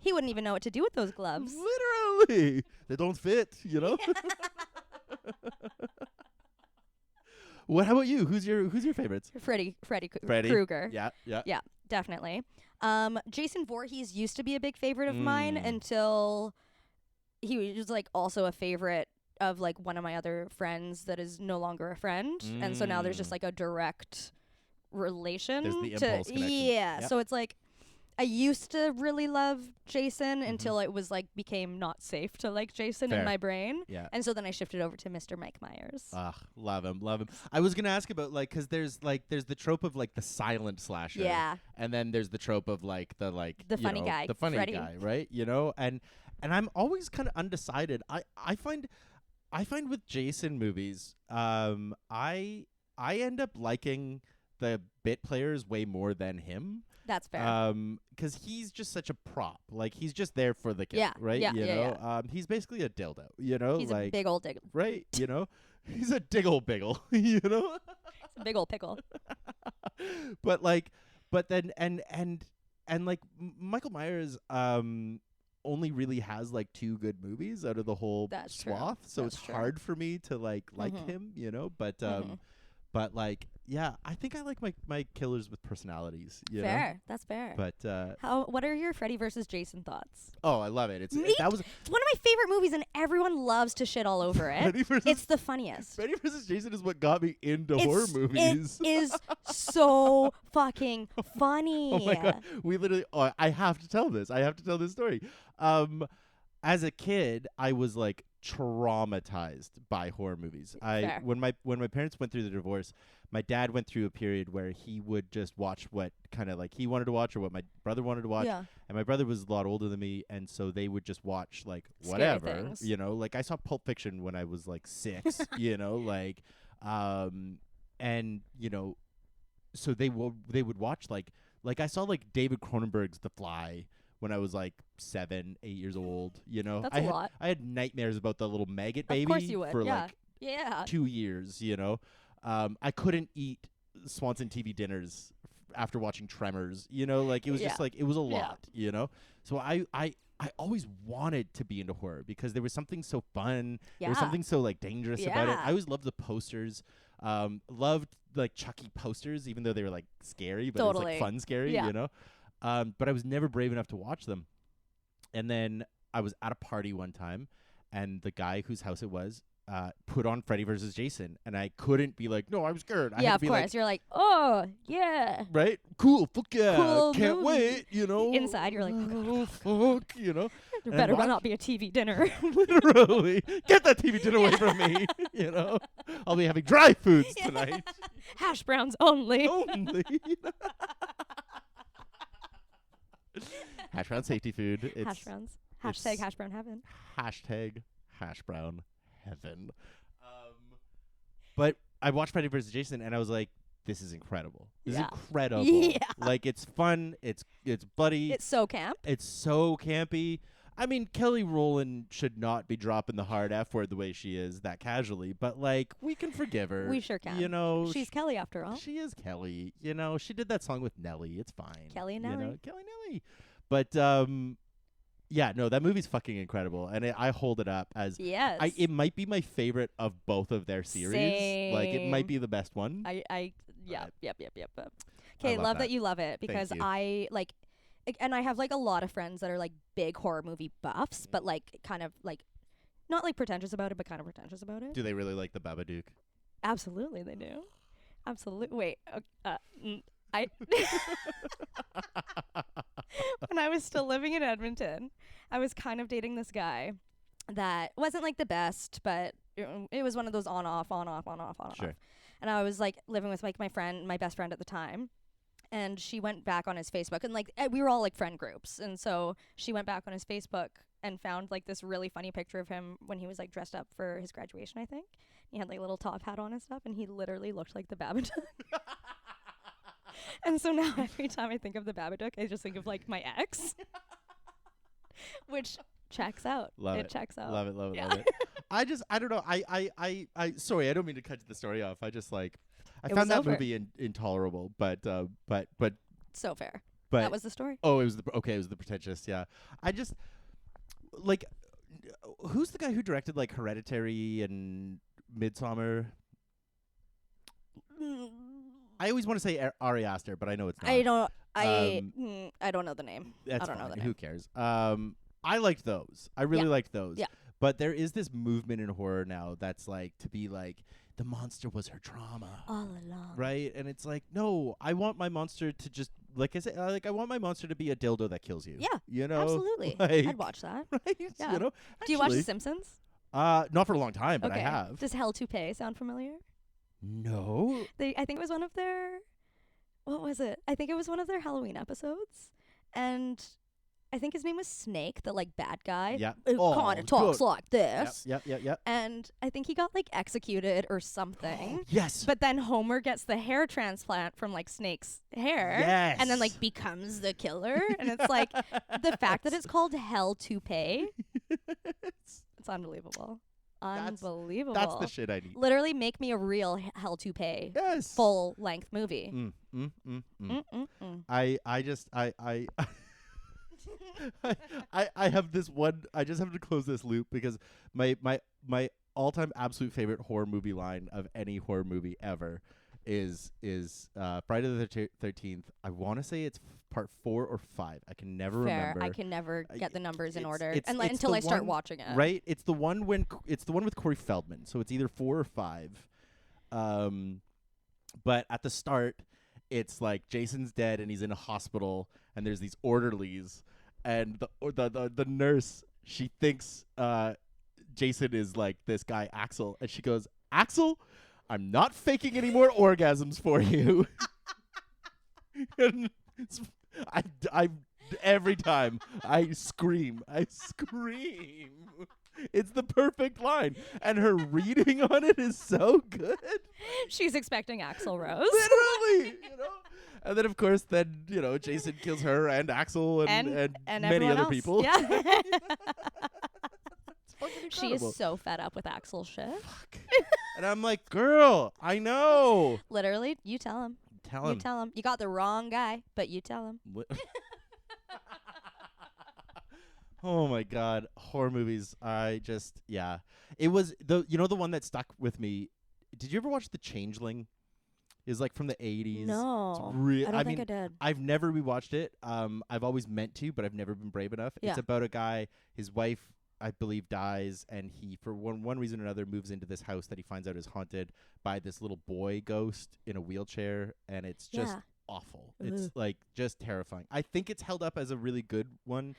He wouldn't even know what to do with those gloves. Literally. They don't fit, you know? How about you? Who's your favorites? Freddy Krueger. Yeah. Definitely. Jason Voorhees used to be a big favorite of mine until he was like also a favorite of like one of my other friends that is no longer a friend. And so now there's just like a direct relation. There's the impulse connection. Yeah. Yep. So it's like I used to really love Jason until it was like became not safe to like Jason Fair. in my brain. Yeah. And so then I shifted over to Mr. Mike Myers. Love him. I was gonna ask about like, cause there's the trope of like the silent slasher. Yeah. And then there's the trope of like the The funny guy, the funny Freddy. guy, right? You know, and I'm always kind of undecided. I find with Jason movies, I end up liking the bit players way more than him. That's fair. Because he's just such a prop. Like, he's just there for the kid, Yeah, right? yeah, you yeah, know, he's basically a dildo. You know, He's like a big old diggle. right. You know, he's a diggle biggle. You know, It's a big old pickle. but then like Michael Myers only really has like 2 good movies out of the whole That's true. swath, so That's it's true. hard for me to like him, you know. But like, yeah, I think I like my killers with personalities. You know? Fair. That's fair. But What are your Freddy versus Jason thoughts? oh, I love it. It's Me that was It's one of my favorite movies, and everyone loves to shit all over it. Freddy versus It's the funniest. Freddy versus Jason is what got me into horror movies. It is so fucking funny. Oh my god, we literally. Oh, I have to tell this. I have to tell this story. As a kid, I was like traumatized by horror movies. Fair. When my parents went through the divorce, my dad went through a period where he would just watch what kind of like he wanted to watch or what my brother wanted to watch. Yeah. And my brother was a lot older than me, and so they would just watch like Scary whatever, things. you know. Like I saw Pulp Fiction when I was like 6, you know, like, and you know, so they would watch like I saw like David Cronenberg's The Fly when I was like 7, 8 years old, you know. That's I a had, lot. I had nightmares about the little maggot Of baby course you would. for Yeah. like Yeah. 2 years, you know. I couldn't eat Swanson TV dinners after watching Tremors, you know, like it was just Yeah. like it was a Yeah. lot, you know. So I always wanted to be into horror because there was something so fun, there was Yeah. something so like dangerous about it. Yeah. I always loved the posters. Loved like Chucky posters, even though they were like scary, but it was Totally. like fun scary, Yeah. you know. But I was never brave enough to watch them. And then I was at a party one time, and the guy whose house it was put on Freddy versus Jason, and I couldn't be like, no, I'm scared. I Yeah, had to of be course. like, You're like, oh, yeah. right, cool, fuck yeah, Cool can't movie. wait, you know. Inside, you're like, oh fuck, you know. There And better watch- not be a TV dinner. Literally, get that TV dinner away from me, you know. I'll be having dry foods tonight. Hash browns only. Only. Hash brown safety food. It's Hash browns. it's- Hashtag hash brown heaven. hashtag hash brown heaven. But I watched Freddy vs. Jason and I was like, this is incredible. This Yeah. is incredible. Yeah. Like it's fun. It's bloody. It's so camp. It's so campy. I mean, Kelly Rowland should not be dropping the hard F word the way she is that casually, but like we can forgive her. We sure can. You know, She's Kelly after all. she is Kelly. You know, she did that song with Nelly. It's fine. Kelly and you know? Nelly. Kelly Nelly. But yeah, no, that movie's fucking incredible, and I hold it up as Yes. it might be my favorite of both of their series. Like it might Same. be the best one. Yep. I Okay, love love that. that you love it because you. I like, and I have like a lot of friends that are like big horror movie buffs, but like kind of like, not like pretentious about it, but kind of pretentious about it. Do they really like the Babadook? Absolutely, they do. Absolutely. Wait. I when I was still living in Edmonton, I was kind of dating this guy that wasn't like the best, but it was one of those on off. Sure. And I was like living with like my best friend at the time, and she went back on his Facebook, and like we were all like friend groups, and so she went back on his Facebook and found like this really funny picture of him when he was like dressed up for his graduation, I think. He had like a little top hat on and stuff, and he literally looked like the Babadook. And so now every time I think of the Babadook, I just think of like my ex, which checks out. Love it. Checks out. Love it. Love it. Yeah. Love it. I don't know. I sorry, I don't mean to cut the story off. I just like I It found was that over. movie intolerable, but So fair. but That was the story. oh, it was the pretentious. Yeah, I just like who's the guy who directed like Hereditary and Midsommar? I always want to say Ari Aster, but I know it's not. I don't. I don't know the name. That's I don't know fine. the Who name. cares? I liked those. I really liked those. Yeah. But there is this movement in horror now that's like to be like the monster was her trauma. All along. Right? And it's like, no, I want my monster to just, like I said, I want my monster to be a dildo that kills you. Yeah, you know, absolutely. like, I'd watch that. Right? Yeah. You know, Do you watch The actually, Simpsons? Not for a long time, but Okay. I have. Does Hell to Pay sound familiar? No. I think it was one of their, what was it? I think it was one of their Halloween episodes, and I think his name was Snake, the like bad guy. Yeah. Who kind of talks good. like this. Yep. And I think he got like executed or something. Yes. But then Homer gets the hair transplant from like Snake's hair. Yes. And then like becomes the killer. And it's like the fact that it's called Hell to Pay. It's unbelievable. That's- Unbelievable. That's the shit I need. Literally make me a real Hell to Pay Yes. full length movie. Mm. I just I have this one. I just have to close this loop because my all-time absolute favorite horror movie line of any horror movie ever is Friday the 13th. I want to say it's part 4 or 5. I can never Fair. remember. I can never get the numbers in order it's until the I start one- watching it. Right? It's the one with Corey Feldman. So it's either 4 or 5. But at the start, it's like Jason's dead and he's in a hospital, and there's these orderlies, and the nurse, she thinks Jason is like this guy Axel, and she goes, "Axel, I'm not faking any more orgasms for you." And I every time I scream. It's the perfect line, and her reading on it is so good. She's expecting Axl Rose. Literally, And then, of course, Jason kills her and Axel and many everyone other else. people. Yeah. It's fucking She incredible. is so fed up with Axel's shit. Fuck. And I'm like, girl, I know. Literally, you tell him. Tell You him. tell him. You got the wrong guy, but you tell him. Oh my God, horror movies. It was the one that stuck with me. Did you ever watch The Changeling? It was like from the 80s. No. It's I don't think I did. I've never rewatched it. I've always meant to, but I've never been brave enough. Yeah. It's about a guy, his wife, I believe, dies, and he, for one reason or another, moves into this house that he finds out is haunted by this little boy ghost in a wheelchair, and it's just Yeah. awful. It's like just terrifying. I think it's held up as a really good one,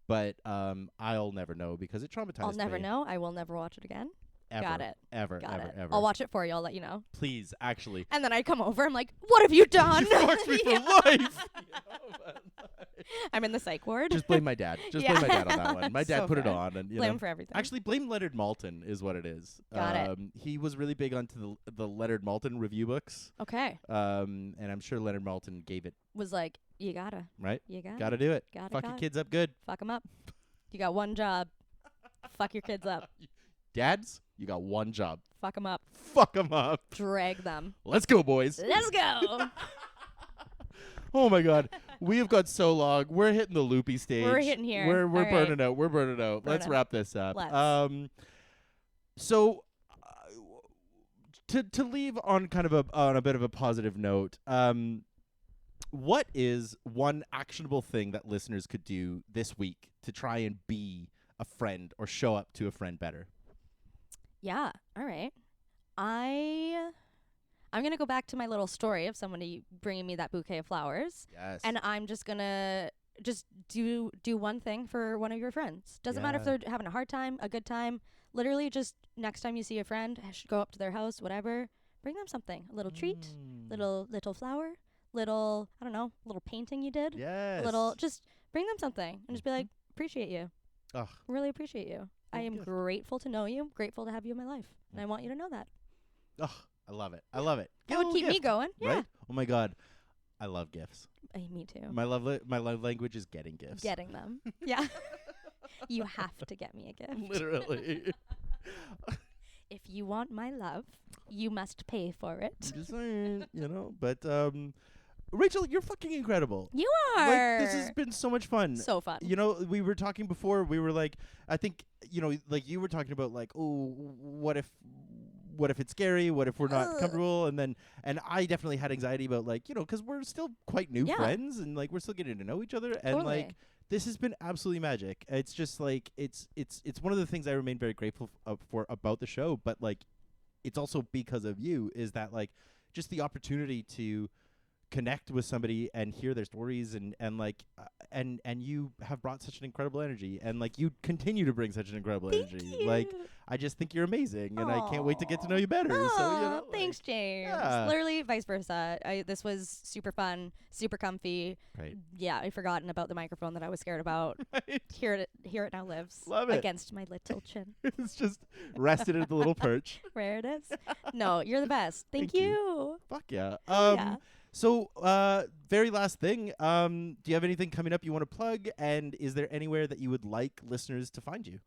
but I'll never know because it traumatized me. I'll never know. I will never watch it again. Ever, Got it. Ever, Got ever, it. ever. I'll watch it for you. I'll let you know. Please, actually. And then I come over. I'm like, what have you done? You fucked me for Yeah. life. I'm in the psych ward. Just blame my dad. Just blame my dad on that one. My dad So put it fair. on, and Blame him for everything. Actually, blame Leonard Maltin is what it is. Got it. He was really big onto the Leonard Maltin review books. Okay. And I'm sure Leonard Maltin gave it Was like, you gotta. right. You gotta. Gotta do it. Gotta, Fuck your gotta. kids up good. Fuck them up. You got one job. Fuck your kids up. Dads, you got one job. Fuck them up. Fuck them up. Drag them. Let's go, boys. Let's go. Oh my God, we have got so long. We're hitting the loopy stage. We're hitting here. We're All right. burning out. We're burning out. Burn Let's out. wrap this up. Let's. So to leave on kind of on a bit of a positive note, what is one actionable thing that listeners could do this week to try and be a friend or show up to a friend better? Yeah. All right. I'm going to go back to my little story of somebody bringing me that bouquet of flowers. Yes. And I'm just going to just do one thing for one of your friends. Doesn't matter if Yeah. they're having a hard time, a good time. Literally just next time you see a friend, go up to their house, whatever, bring them something. A little treat, little flower, little, I don't know, little painting you did. Yes. A little, just bring them something and just be like, appreciate you. Ugh. Really appreciate you. I am gift. grateful to know you, grateful to have you in my life. And I want you to know that. Ugh, I love it. I love it. It would keep me going. Yeah. Right? Oh my God, I love gifts. Me too. My love language is getting gifts. Getting them. Yeah. You have to get me a gift. Literally. If you want my love, you must pay for it. Just saying, But Rachel, you're fucking incredible. You are. Like, this has been so much fun. so fun. We were talking before. We were like, I think, like you were talking about, like, oh, what if it's scary? What if we're not comfortable? And I definitely had anxiety about, like, because we're still quite new Yeah. friends, and like we're still getting to know each other, and Totally. like this has been absolutely magic. It's just like it's one of the things I remain very grateful for about the show. But like, it's also because of you, is that like just the opportunity to connect with somebody and hear their stories and you have brought such an incredible energy, and like you continue to bring such an incredible energy. you. Like I just think you're amazing, and I can't wait to get to know you better. So Thanks, James. yeah. Literally vice versa. This was super fun, super comfy. Right. Yeah, I'd forgotten about the microphone that I was scared about. Right. Here it now lives. Love it. Against my little chin. It's just rested at the little perch. Where it is. No, you're the best. Thank Thank you. Fuck yeah. Yeah. So, very last thing, do you have anything coming up you want to plug? And is there anywhere that you would like listeners to find you?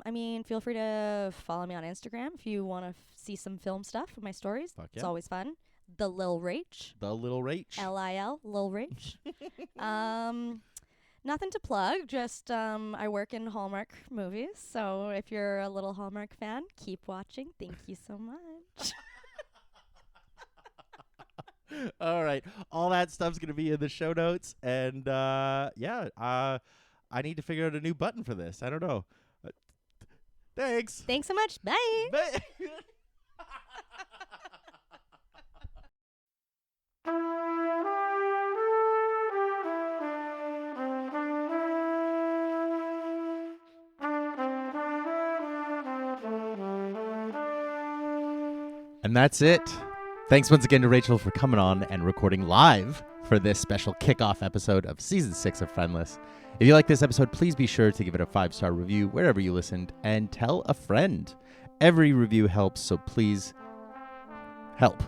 I mean, feel free to follow me on Instagram if you want to see some film stuff with my stories. Fuck It's yeah. always fun. The Lil Rach. The Little Rach. Lil, Lil Rach. Nothing to plug, just I work in Hallmark movies. So if you're a little Hallmark fan, keep watching. Thank you so much. All right. All that stuff's going to be in the show notes. And I need to figure out a new button for this. I don't know. Thanks. Thanks so much. Bye. Bye. And that's it. Thanks once again to Rachel for coming on and recording live for this special kickoff episode of Season 6 of Friendless. If you like this episode, please be sure to give it a 5-star review wherever you listened and tell a friend. Every review helps, so please help.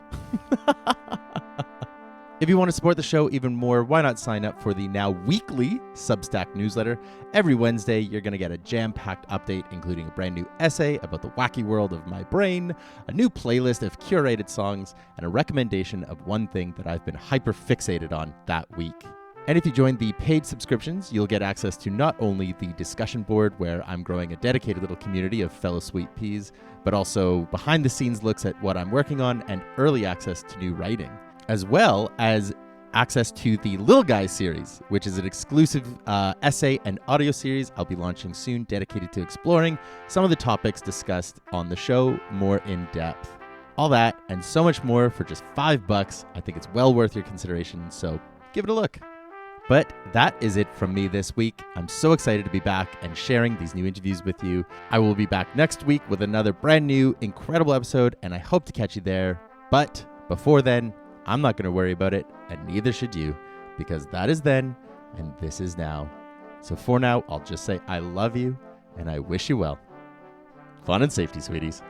If you want to support the show even more, why not sign up for the now weekly Substack newsletter? Every Wednesday, you're going to get a jam-packed update, including a brand new essay about the wacky world of my brain, a new playlist of curated songs, and a recommendation of one thing that I've been hyper-fixated on that week. And if you join the paid subscriptions, you'll get access to not only the discussion board, where I'm growing a dedicated little community of fellow sweet peas, but also behind-the-scenes looks at what I'm working on and early access to new writing, as well as access to the Lil Guy series, which is an exclusive essay and audio series I'll be launching soon, dedicated to exploring some of the topics discussed on the show more in depth. All that and so much more for just $5. I think it's well worth your consideration, so give it a look. But that is it from me this week. I'm so excited to be back and sharing these new interviews with you. I will be back next week with another brand new, incredible episode, and I hope to catch you there. But before then, I'm not going to worry about it, and neither should you, because that is then, and this is now. So for now, I'll just say I love you, and I wish you well. Fun and safety, sweeties.